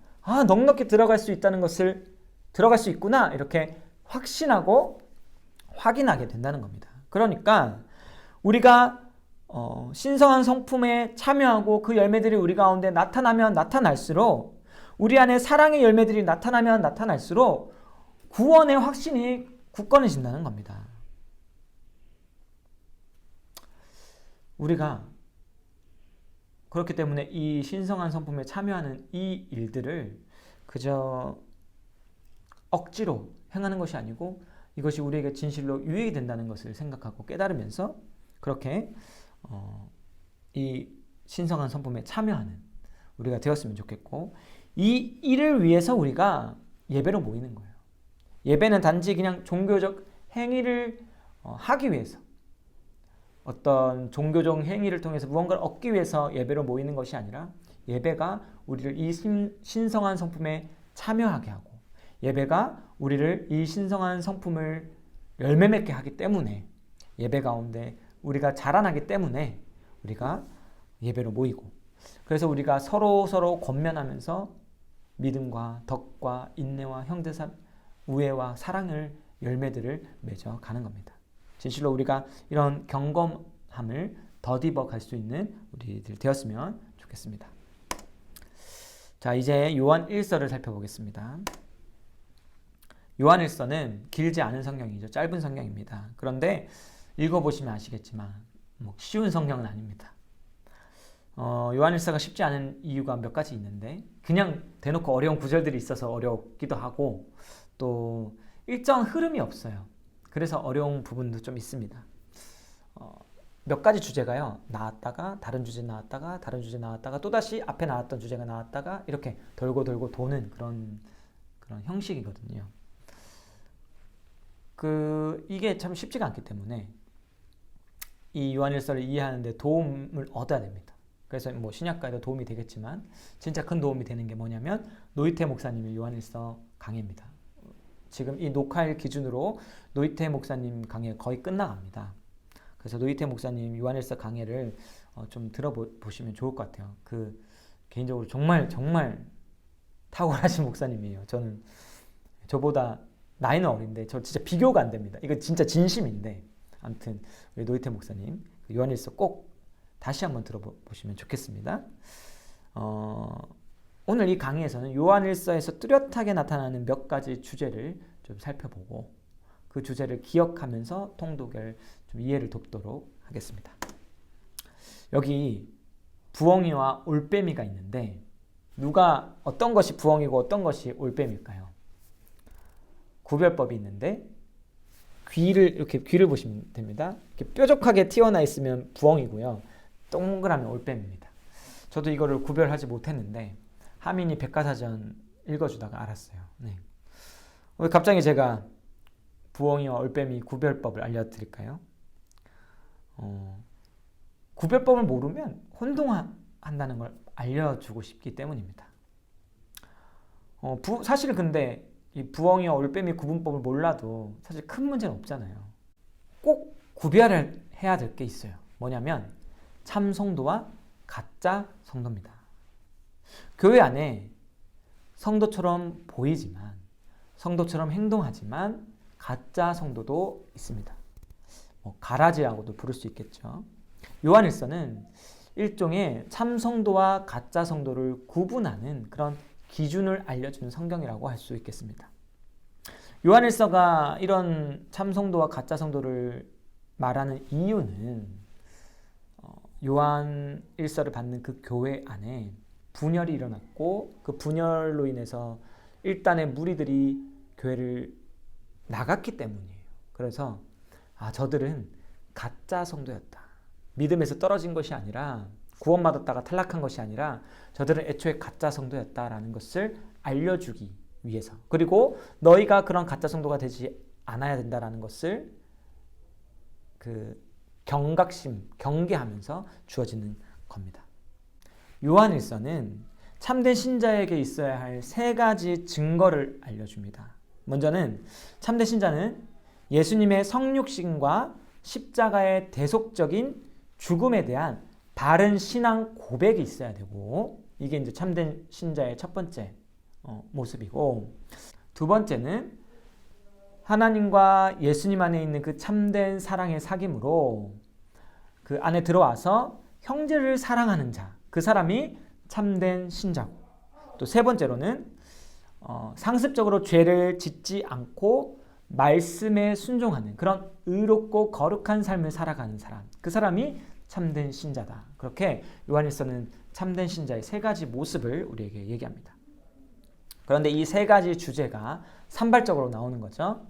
넉넉히 들어갈 수 있다는 것을 들어갈 수 있구나 이렇게 확신하고 확인하게 된다는 겁니다. 그러니까 우리가 신성한 성품에 참여하고 그 열매들이 우리 가운데 나타나면 나타날수록, 우리 안에 사랑의 열매들이 나타나면 나타날수록 구원의 확신이 굳건해진다는 겁니다. 우리가 그렇기 때문에 이 신성한 성품에 참여하는 이 일들을 그저 억지로 행하는 것이 아니고 이것이 우리에게 진실로 유익이 된다는 것을 생각하고 깨달으면서 그렇게 이 신성한 성품에 참여하는 우리가 되었으면 좋겠고, 이 일을 위해서 우리가 예배로 모이는 거예요. 예배는 단지 그냥 종교적 행위를 하기 위해서, 어떤 종교적 행위를 통해서 무언가를 얻기 위해서 예배로 모이는 것이 아니라 예배가 우리를 이 신성한 성품에 참여하게 하고 예배가 우리를 이 신성한 성품을 열매 맺게 하기 때문에, 예배 가운데 우리가 자라나기 때문에 우리가 예배로 모이고, 그래서 우리가 서로 권면하면서 믿음과 덕과 인내와 형제사 우애와 사랑을 열매들을 맺어 가는 겁니다. 진실로 우리가 이런 경건함을 덧입어 갈 수 있는 우리들 되었으면 좋겠습니다. 자, 이제 요한 1서를 살펴보겠습니다. 요한 1서는 길지 않은 성경이죠. 짧은 성경입니다. 그런데 읽어보시면 아시겠지만 쉬운 성경은 아닙니다. 요한 1서가 쉽지 않은 이유가 몇 가지 있는데, 그냥 대놓고 어려운 구절들이 있어서 어렵기도 하고, 또 일정한 흐름이 없어요. 그래서 어려운 부분도 좀 있습니다. 몇 가지 주제가요. 나왔다가 다른 주제 나왔다가 다른 주제 나왔다가 또다시 앞에 나왔던 주제가 나왔다가 이렇게 돌고 돌고 도는 그런 형식이거든요. 이게 참 쉽지가 않기 때문에 이 요한일서를 이해하는 데 도움을 얻어야 됩니다. 그래서 뭐 신약가에도 도움이 되겠지만 진짜 큰 도움이 되는 게 뭐냐면 노이태 목사님의 요한일서 강해입니다. 지금 이 녹화일 기준으로 노이태 목사님 강해 거의 끝나갑니다. 그래서 노이태 목사님 요한일서 강해를 좀 들어보시면 좋을 것 같아요. 개인적으로 정말 탁월하신 목사님이에요. 저보다 나이는 어린데 저 진짜 비교가 안 됩니다. 이거 진짜 진심인데 아무튼 우리 노이태 목사님 요한일서 꼭 다시 한번 들어보시면 좋겠습니다. 오늘 이 강의에서는 요한일서에서 뚜렷하게 나타나는 몇 가지 주제를 좀 살펴보고 그 주제를 기억하면서 통독을 좀 이해를 돕도록 하겠습니다. 여기 부엉이와 올빼미가 있는데 누가 어떤 것이 부엉이고 어떤 것이 올빼미일까요? 구별법이 있는데 귀를 보시면 됩니다. 이렇게 뾰족하게 튀어나 있으면 부엉이고요. 동그라미 올빼미입니다. 저도 이거를 구별하지 못했는데 하민이 백과사전 읽어주다가 알았어요. 네. 갑자기 제가 부엉이와 올빼미 구별법을 알려드릴까요? 구별법을 모르면 혼동한다는 걸 알려주고 싶기 때문입니다. 사실 근데 이 부엉이와 올빼미 구분법을 몰라도 사실 큰 문제는 없잖아요. 꼭 구별을 해야 될 게 있어요. 뭐냐면 참 성도와 가짜 성도입니다. 교회 안에 성도처럼 보이지만 성도처럼 행동하지만 가짜 성도도 있습니다. 가라지라고도 부를 수 있겠죠. 요한일서는 일종의 참 성도와 가짜 성도를 구분하는 그런 기준을 알려주는 성경이라고 할 수 있겠습니다. 요한일서가 이런 참 성도와 가짜 성도를 말하는 이유는 요한일서를 받는 그 교회 안에 분열이 일어났고 그 분열로 인해서 일단의 무리들이 교회를 나갔기 때문이에요. 그래서 저들은 가짜 성도였다. 믿음에서 떨어진 것이 아니라 구원받았다가 탈락한 것이 아니라 저들은 애초에 가짜 성도였다라는 것을 알려주기 위해서, 그리고 너희가 그런 가짜 성도가 되지 않아야 된다라는 것을 경계하면서 주어지는 겁니다. 요한일서는 참된 신자에게 있어야 할 세 가지 증거를 알려줍니다. 먼저는 참된 신자는 예수님의 성육신과 십자가의 대속적인 죽음에 대한 바른 신앙 고백이 있어야 되고, 이게 이제 참된 신자의 첫 번째 모습이고, 두 번째는 하나님과 예수님 안에 있는 그 참된 사랑의 사귐으로 그 안에 들어와서 형제를 사랑하는 자, 그 사람이 참된 신자고, 또 세 번째로는 상습적으로 죄를 짓지 않고 말씀에 순종하는 그런 의롭고 거룩한 삶을 살아가는 사람, 그 사람이 참된 신자다. 그렇게 요한일서는 참된 신자의 세 가지 모습을 우리에게 얘기합니다. 그런데 이 세 가지 주제가 산발적으로 나오는 거죠.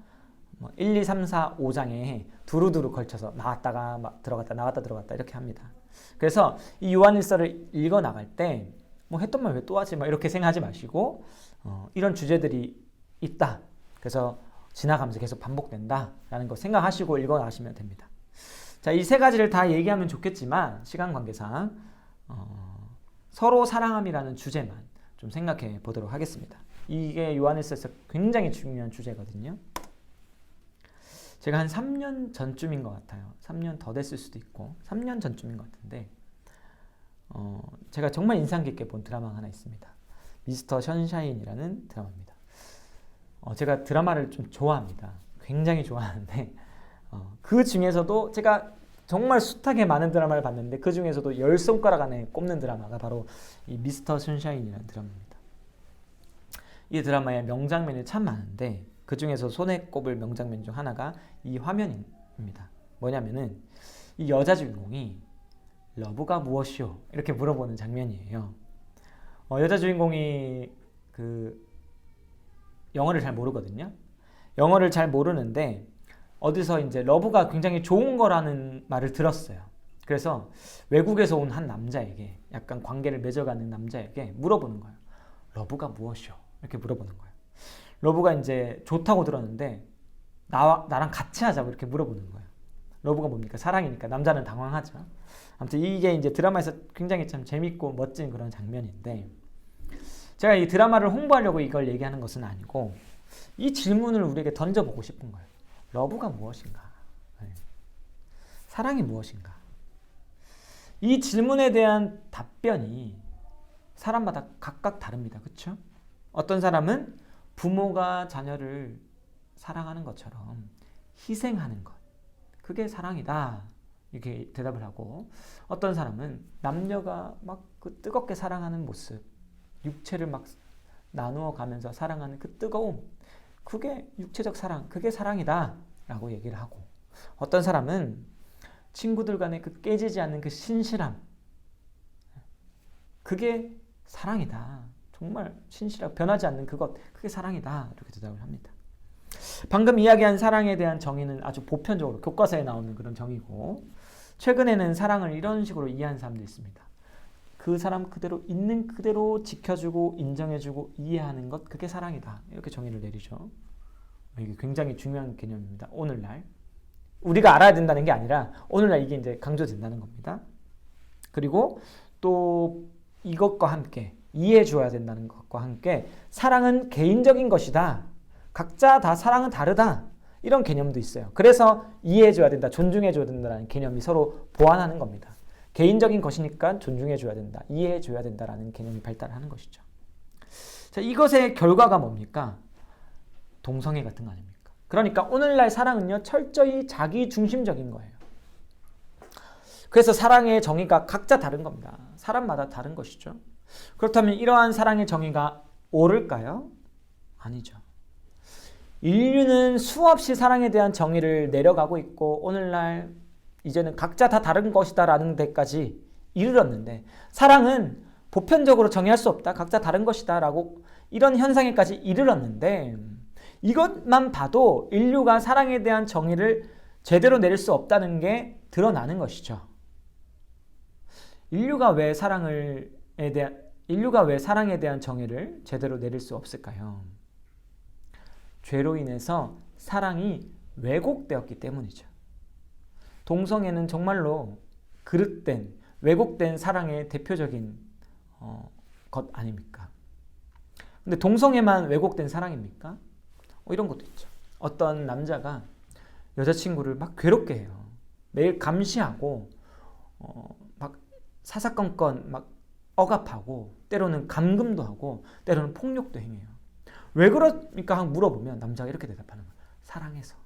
1, 2, 3, 4, 5장에 두루두루 걸쳐서 나왔다가 들어갔다 나왔다 들어갔다 이렇게 합니다. 그래서 이 요한일서를 읽어 나갈 때 했던 말 왜 또 하지? 이렇게 생각하지 마시고 이런 주제들이 있다. 그래서 지나가면서 계속 반복된다라는 거 생각하시고 읽어 나가시면 됩니다. 자, 이 세 가지를 다 얘기하면 좋겠지만 시간 관계상 서로 사랑함이라는 주제만 좀 생각해 보도록 하겠습니다. 이게 요한일서에서 굉장히 중요한 주제거든요. 제가 한 3년 전쯤인 것 같아요. 3년 더 됐을 수도 있고 3년 전쯤인 것 같은데 제가 정말 인상 깊게 본 드라마가 하나 있습니다. 미스터 션샤인이라는 드라마입니다. 제가 드라마를 좀 좋아합니다. 굉장히 좋아하는데 그 중에서도 제가 정말 숱하게 많은 드라마를 봤는데 그 중에서도 10손가락 안에 꼽는 드라마가 바로 이 미스터 션샤인이라는 드라마입니다. 이 드라마의 명장면이 참 많은데 그 중에서 손에 꼽을 명장면 중 하나가 이 화면입니다. 뭐냐면은 이 여자 주인공이 러브가 무엇이요? 이렇게 물어보는 장면이에요. 여자 주인공이 영어를 잘 모르거든요. 영어를 잘 모르는데 어디서 이제 러브가 굉장히 좋은 거라는 말을 들었어요. 그래서 외국에서 온 한 남자에게 약간 관계를 맺어가는 남자에게 물어보는 거예요. 러브가 무엇이요? 이렇게 물어보는 거예요. 러브가 이제 좋다고 들었는데 나랑 같이 하자고 이렇게 물어보는 거예요. 러브가 뭡니까? 사랑이니까 남자는 당황하죠. 아무튼 이게 이제 드라마에서 굉장히 참 재밌고 멋진 그런 장면인데 제가 이 드라마를 홍보하려고 이걸 얘기하는 것은 아니고 이 질문을 우리에게 던져보고 싶은 거예요. 러브가 무엇인가? 사랑이 무엇인가? 이 질문에 대한 답변이 사람마다 각각 다릅니다. 그렇죠? 어떤 사람은 부모가 자녀를 사랑하는 것처럼 희생하는 것, 그게 사랑이다. 이렇게 대답을 하고 어떤 사람은 남녀가 막 그 뜨겁게 사랑하는 모습, 육체를 막 나누어 가면서 사랑하는 그 뜨거움, 그게 육체적 사랑, 그게 사랑이다 라고 얘기를 하고 어떤 사람은 친구들 간의 그 깨지지 않는 그 신실함, 그게 사랑이다. 정말 신실하고 변하지 않는 그것, 그게 사랑이다. 이렇게 대답을 합니다. 방금 이야기한 사랑에 대한 정의는 아주 보편적으로 교과서에 나오는 그런 정의고 최근에는 사랑을 이런 식으로 이해하는 사람도 있습니다. 그 사람 그대로 있는 그대로 지켜주고 인정해주고 이해하는 것, 그게 사랑이다. 이렇게 정의를 내리죠. 이게 굉장히 중요한 개념입니다. 오늘날 우리가 알아야 된다는 게 아니라 오늘날 이게 이제 강조된다는 겁니다. 그리고 또 이것과 함께 이해해 줘야 된다는 것과 함께 사랑은 개인적인 것이다. 각자 다 사랑은 다르다. 이런 개념도 있어요. 그래서 이해해 줘야 된다, 존중해 줘야 된다는 개념이 서로 보완하는 겁니다. 개인적인 것이니까 존중해 줘야 된다, 이해해 줘야 된다라는 개념이 발달하는 것이죠. 자, 이것의 결과가 뭡니까? 동성애 같은 거 아닙니까? 그러니까 오늘날 사랑은요, 철저히 자기 중심적인 거예요. 그래서 사랑의 정의가 각자 다른 겁니다. 사람마다 다른 것이죠. 그렇다면 이러한 사랑의 정의가 옳을까요? 아니죠. 인류는 수없이 사랑에 대한 정의를 내려가고 있고 오늘날 이제는 각자 다 다른 것이다 라는 데까지 이르렀는데 사랑은 보편적으로 정의할 수 없다, 각자 다른 것이다 라고 이런 현상에까지 이르렀는데 이것만 봐도 인류가 사랑에 대한 정의를 제대로 내릴 수 없다는 게 드러나는 것이죠. 인류가 왜 사랑에 대한 정의를 제대로 내릴 수 없을까요? 죄로 인해서 사랑이 왜곡되었기 때문이죠. 동성애는 정말로 그릇된, 왜곡된 사랑의 대표적인 것 아닙니까? 근데 동성애만 왜곡된 사랑입니까? 이런 것도 있죠. 어떤 남자가 여자친구를 막 괴롭게 해요. 매일 감시하고 막 사사건건 막 억압하고 때로는 감금도 하고 때로는 폭력도 행해요. 왜 그러니까 물어보면 남자가 이렇게 대답하는 거예요. 사랑해서.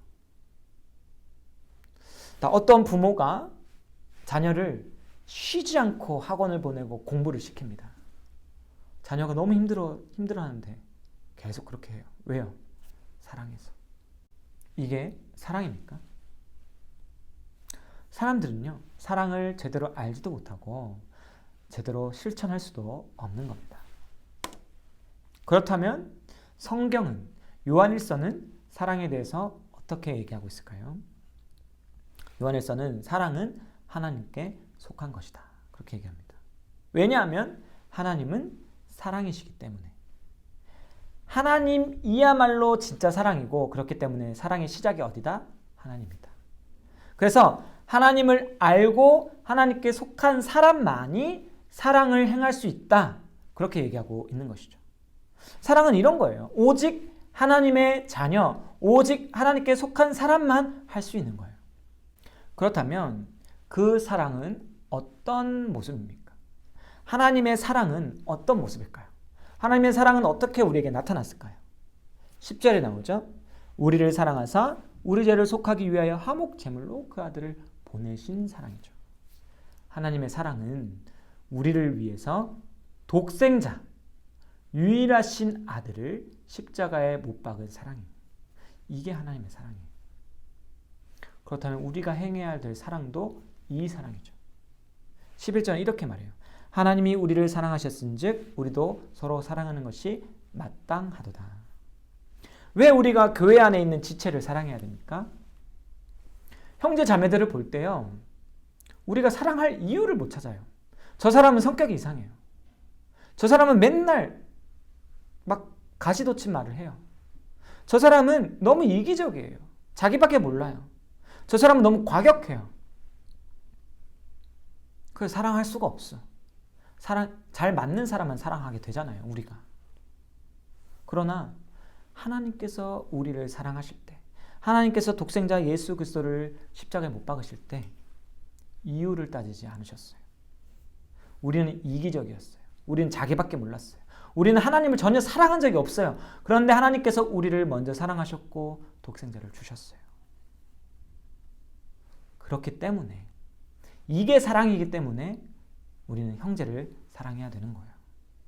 어떤 부모가 자녀를 쉬지 않고 학원을 보내고 공부를 시킵니다. 자녀가 너무 힘들어하는데 계속 그렇게 해요. 왜요? 사랑해서. 이게 사랑입니까? 사람들은요, 사랑을 제대로 알지도 못하고 제대로 실천할 수도 없는 겁니다. 그렇다면 성경은, 요한일서는 사랑에 대해서 어떻게 얘기하고 있을까요? 요한일서는 사랑은 하나님께 속한 것이다. 그렇게 얘기합니다. 왜냐하면 하나님은 사랑이시기 때문에. 하나님이야말로 진짜 사랑이고 그렇기 때문에 사랑의 시작이 어디다? 하나님이다. 그래서 하나님을 알고 하나님께 속한 사람만이 사랑을 행할 수 있다. 그렇게 얘기하고 있는 것이죠. 사랑은 이런 거예요. 오직 하나님의 자녀, 오직 하나님께 속한 사람만 할 수 있는 거예요. 그렇다면 그 사랑은 어떤 모습입니까? 하나님의 사랑은 어떤 모습일까요? 하나님의 사랑은 어떻게 우리에게 나타났을까요? 10절에 나오죠. 우리를 사랑하사 우리 죄를 속하기 위하여 화목 제물로 그 아들을 보내신 사랑이죠. 하나님의 사랑은 우리를 위해서 독생자, 유일하신 아들을 십자가에 못 박은 사랑입니다. 이게 하나님의 사랑이에요. 그렇다면 우리가 행해야 될 사랑도 이 사랑이죠. 11절은 이렇게 말해요. 하나님이 우리를 사랑하셨은즉 우리도 서로 사랑하는 것이 마땅하도다. 왜 우리가 교회 안에 있는 지체를 사랑해야 됩니까? 형제 자매들을 볼 때요, 우리가 사랑할 이유를 못 찾아요. 저 사람은 성격이 이상해요. 저 사람은 맨날 막 가시돋친 말을 해요. 저 사람은 너무 이기적이에요. 자기밖에 몰라요. 저 사람은 너무 과격해요. 그래서 사랑할 수가 없어. 잘 맞는 사람만 사랑하게 되잖아요, 우리가. 그러나 하나님께서 우리를 사랑하실 때, 하나님께서 독생자 예수 그리스도를 십자가에 못 박으실 때 이유를 따지지 않으셨어요. 우리는 이기적이었어요. 우리는 자기밖에 몰랐어요. 우리는 하나님을 전혀 사랑한 적이 없어요. 그런데 하나님께서 우리를 먼저 사랑하셨고 독생자를 주셨어요. 그렇기 때문에, 이게 사랑이기 때문에 우리는 형제를 사랑해야 되는 거예요.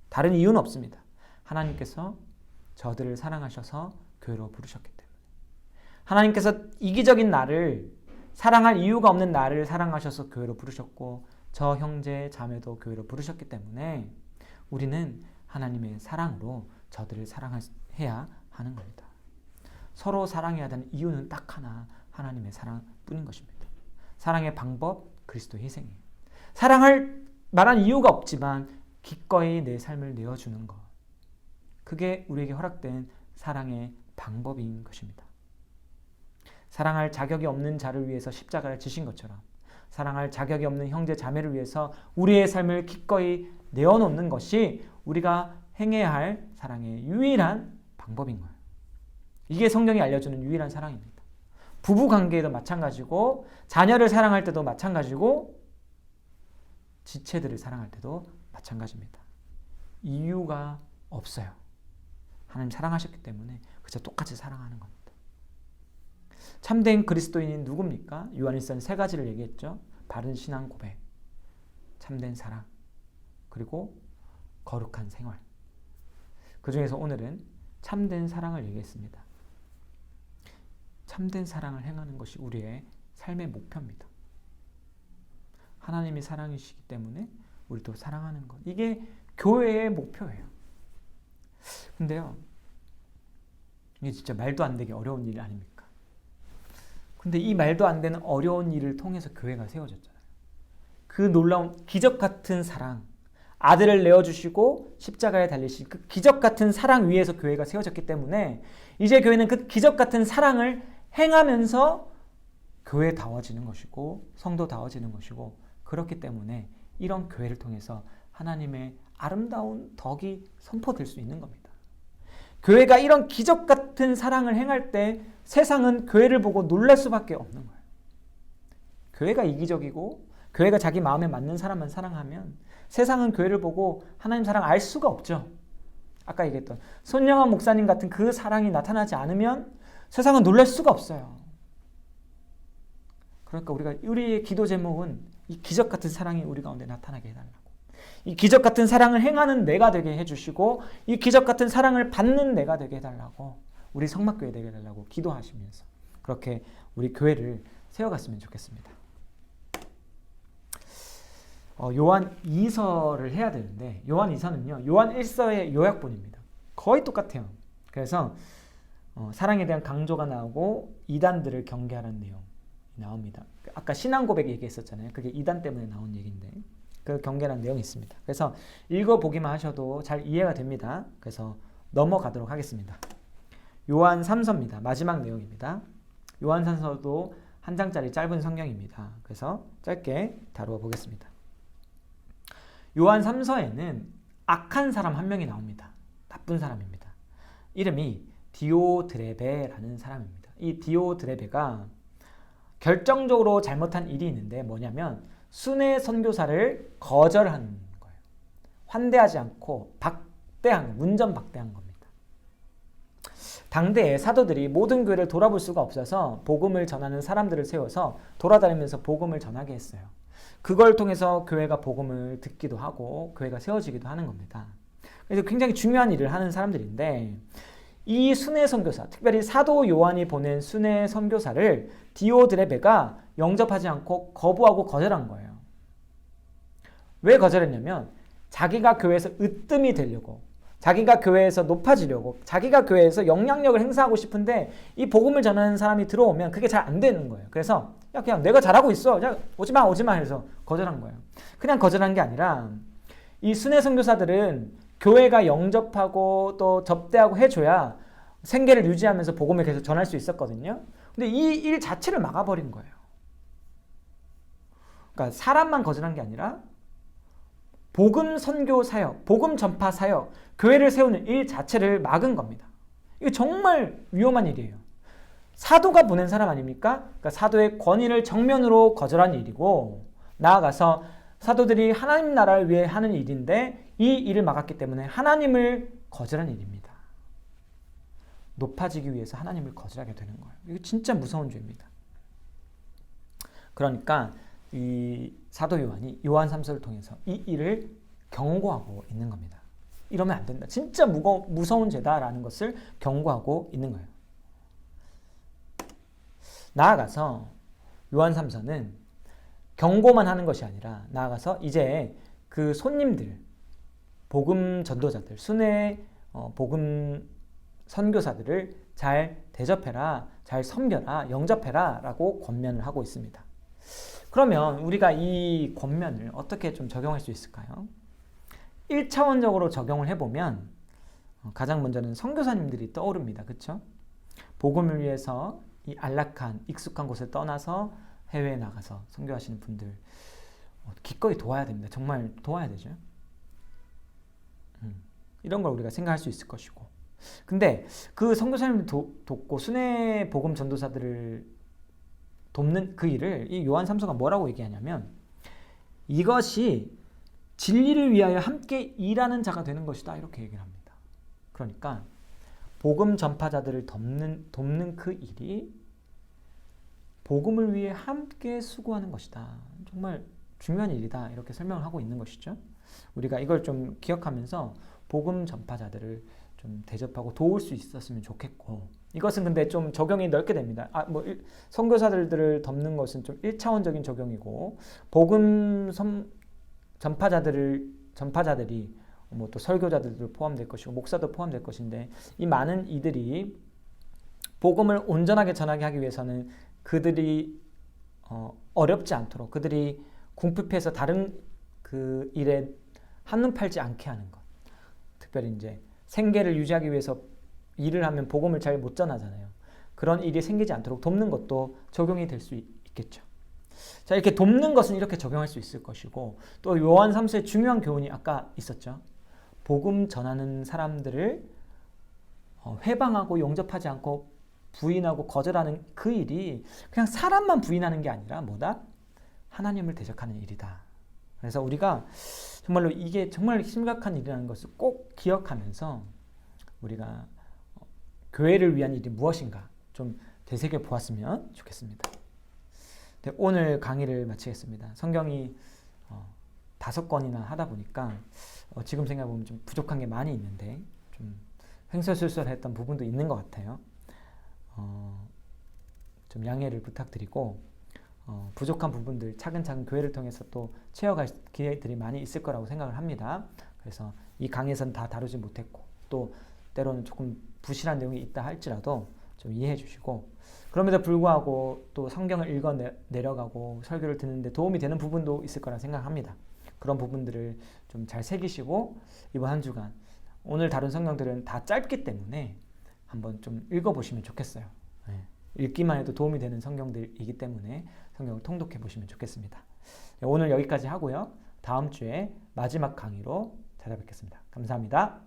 다른 이유는 없습니다. 하나님께서 저들을 사랑하셔서 교회로 부르셨기 때문에. 하나님께서 이기적인 나를, 사랑할 이유가 없는 나를 사랑하셔서 교회로 부르셨고, 저 형제 자매도 교회로 부르셨기 때문에 우리는 하나님의 사랑으로 저들을 사랑해야 하는 겁니다. 서로 사랑해야 되는 이유는 딱 하나, 하나님의 사랑뿐인 것입니다. 사랑의 방법, 그리스도의 희생이에요. 사랑할 만한 이유가 없지만 기꺼이 내 삶을 내어주는 것, 그게 우리에게 허락된 사랑의 방법인 것입니다. 사랑할 자격이 없는 자를 위해서 십자가를 지신 것처럼 사랑할 자격이 없는 형제 자매를 위해서 우리의 삶을 기꺼이 내어놓는 것이 우리가 행해야 할 사랑의 유일한 방법인 거예요. 이게 성경이 알려주는 유일한 사랑입니다. 부부 관계에도 마찬가지고, 자녀를 사랑할 때도 마찬가지고, 지체들을 사랑할 때도 마찬가지입니다. 이유가 없어요. 하나님 사랑하셨기 때문에 그저 똑같이 사랑하는 겁니다. 참된 그리스도인이 누굽니까? 요한일서는 세 가지를 얘기했죠. 바른 신앙 고백, 참된 사랑, 그리고 거룩한 생활. 그 중에서 오늘은 참된 사랑을 얘기했습니다. 참된 사랑을 행하는 것이 우리의 삶의 목표입니다. 하나님이 사랑이시기 때문에 우리도 사랑하는 것, 이게 교회의 목표예요. 근데요, 이게 진짜 말도 안 되게 어려운 일 아닙니까? 근데 이 말도 안 되는 어려운 일을 통해서 교회가 세워졌잖아요. 그 놀라운 기적 같은 사랑, 아들을 내어주시고 십자가에 달리신 그 기적 같은 사랑 위에서 교회가 세워졌기 때문에 이제 교회는 그 기적 같은 사랑을 행하면서 교회다워지는 것이고 성도다워지는 것이고, 그렇기 때문에 이런 교회를 통해서 하나님의 아름다운 덕이 선포될 수 있는 겁니다. 교회가 이런 기적 같은 사랑을 행할 때 세상은 교회를 보고 놀랄 수밖에 없는 거예요. 교회가 이기적이고 교회가 자기 마음에 맞는 사람만 사랑하면 세상은 교회를 보고 하나님 사랑 알 수가 없죠. 아까 얘기했던 손영환 목사님 같은 그 사랑이 나타나지 않으면 세상은 놀랄 수가 없어요. 그러니까 우리의 기도 제목은 이 기적 같은 사랑이 우리 가운데 나타나게 해달라고, 이 기적 같은 사랑을 행하는 내가 되게 해주시고 이 기적 같은 사랑을 받는 내가 되게 해달라고, 우리 성막교회 되게 해달라고 기도하시면서 그렇게 우리 교회를 세워갔으면 좋겠습니다. 요한 2서를 해야 되는데, 요한 2서는요 요한 1서의 요약본입니다. 거의 똑같아요. 그래서 사랑에 대한 강조가 나오고 이단들을 경계하라는 내용이 나옵니다. 아까 신앙 고백 얘기했었잖아요. 그게 이단 때문에 나온 얘기인데 그 경계라는 내용이 있습니다. 그래서 읽어보기만 하셔도 잘 이해가 됩니다. 그래서 넘어가도록 하겠습니다. 요한 3서입니다. 마지막 내용입니다. 요한 3서도 한 장짜리 짧은 성경입니다. 그래서 짧게 다루어 보겠습니다. 요한 3서에는 악한 사람 한 명이 나옵니다. 나쁜 사람입니다. 이름이 디오드레베라는 사람입니다. 이 디오드레베가 결정적으로 잘못한 일이 있는데 뭐냐면 순회 선교사를 거절한 거예요. 환대하지 않고 문전박대한 겁니다. 당대의 사도들이 모든 교회를 돌아볼 수가 없어서 복음을 전하는 사람들을 세워서 돌아다니면서 복음을 전하게 했어요. 그걸 통해서 교회가 복음을 듣기도 하고 교회가 세워지기도 하는 겁니다. 그래서 굉장히 중요한 일을 하는 사람들인데, 이 순회 선교사, 특별히 사도 요한이 보낸 순회 선교사를 디오드레베가 영접하지 않고 거부하고 거절한 거예요. 왜 거절했냐면 자기가 교회에서 으뜸이 되려고, 자기가 교회에서 높아지려고, 자기가 교회에서 영향력을 행사하고 싶은데 이 복음을 전하는 사람이 들어오면 그게 잘 안 되는 거예요. 그래서 야, 그냥 내가 잘하고 있어. 야, 오지 마 해서 거절한 거예요. 그냥 거절한 게 아니라 이 순회 선교사들은 교회가 영접하고 또 접대하고 해줘야 생계를 유지하면서 복음을 계속 전할 수 있었거든요. 근데 이 일 자체를 막아버린 거예요. 그러니까 사람만 거절한 게 아니라 복음 선교 사역, 복음 전파 사역, 교회를 세우는 일 자체를 막은 겁니다. 이거 정말 위험한 일이에요. 사도가 보낸 사람 아닙니까? 그러니까 사도의 권위를 정면으로 거절한 일이고, 나아가서 사도들이 하나님 나라를 위해 하는 일인데 이 일을 막았기 때문에 하나님을 거절한 일입니다. 높아지기 위해서 하나님을 거절하게 되는 거예요. 이거 진짜 무서운 죄입니다. 그러니까 이 사도 요한이 요한 3서를 통해서 이 일을 경고하고 있는 겁니다. 이러면 안 된다. 진짜 무서운 죄다라는 것을 경고하고 있는 거예요. 나아가서 요한 3서는 경고만 하는 것이 아니라 나아가서 이제 그 손님들, 복음 전도자들, 순회 복음 선교사들을 잘 대접해라, 잘 섬겨라, 영접해라 라고 권면을 하고 있습니다. 그러면 우리가 이 권면을 어떻게 좀 적용할 수 있을까요? 1차원적으로 적용을 해보면 가장 먼저는 선교사님들이 떠오릅니다. 그렇죠? 복음을 위해서 이 안락한 익숙한 곳을 떠나서 해외에 나가서 선교하시는 분들 기꺼이 도와야 됩니다. 정말 도와야 되죠. 이런 걸 우리가 생각할 수 있을 것이고, 근데 그 선교사님들 돕고 순회 복음 전도사들을 돕는 그 일을 이 요한 3서가 뭐라고 얘기하냐면, 이것이 진리를 위하여 함께 일하는 자가 되는 것이다, 이렇게 얘기를 합니다. 그러니까 복음 전파자들을 돕는 그 일이 복음을 위해 함께 수고하는 것이다. 정말 중요한 일이다, 이렇게 설명을 하고 있는 것이죠. 우리가 이걸 좀 기억하면서 복음 전파자들을 좀 대접하고 도울 수 있었으면 좋겠고, 이것은 근데 좀 적용이 넓게 됩니다. 선교사들을 돕는 것은 좀 1차원적인 적용이고, 복음 전파자들이 뭐 또 설교자들도 포함될 것이고 목사도 포함될 것인데, 이 많은 이들이 복음을 온전하게 전하게 하기 위해서는 그들이 어렵지 않도록, 그들이 궁핍해서 다른 그 일에 한눈 팔지 않게 하는 것, 특별히 이제 생계를 유지하기 위해서 일을 하면 복음을 잘 못 전하잖아요. 그런 일이 생기지 않도록 돕는 것도 적용이 될 수 있겠죠. 자, 이렇게 돕는 것은 이렇게 적용할 수 있을 것이고, 또 요한 3서의 중요한 교훈이 아까 있었죠. 복음 전하는 사람들을 회방하고 영접하지 않고 부인하고 거절하는 그 일이 그냥 사람만 부인하는 게 아니라 뭐다? 하나님을 대적하는 일이다. 그래서 우리가 정말로 이게 정말 심각한 일이라는 것을 꼭 기억하면서 우리가 교회를 위한 일이 무엇인가 좀 되새겨 보았으면 좋겠습니다. 네, 오늘 강의를 마치겠습니다. 성경이 5권이나 하다 보니까 지금 생각해보면 좀 부족한 게 많이 있는데 좀 횡설수설했던 부분도 있는 것 같아요. 좀 양해를 부탁드리고, 부족한 부분들 차근차근 교회를 통해서 또 채워갈 기회들이 많이 있을 거라고 생각을 합니다. 그래서 이 강의에서는 다 다루지 못했고, 또 때로는 조금 부실한 내용이 있다 할지라도 좀 이해해 주시고, 그럼에도 불구하고 또 성경을 읽어 내려가고 설교를 듣는데 도움이 되는 부분도 있을 거라 생각합니다. 그런 부분들을 좀 잘 새기시고, 이번 한 주간 오늘 다룬 성경들은 다 짧기 때문에 한번 좀 읽어보시면 좋겠어요. 네. 읽기만 해도 도움이 되는 성경들이기 때문에 성경을 통독해 보시면 좋겠습니다. 네, 오늘 여기까지 하고요. 다음 주에 마지막 강의로 찾아뵙겠습니다. 감사합니다.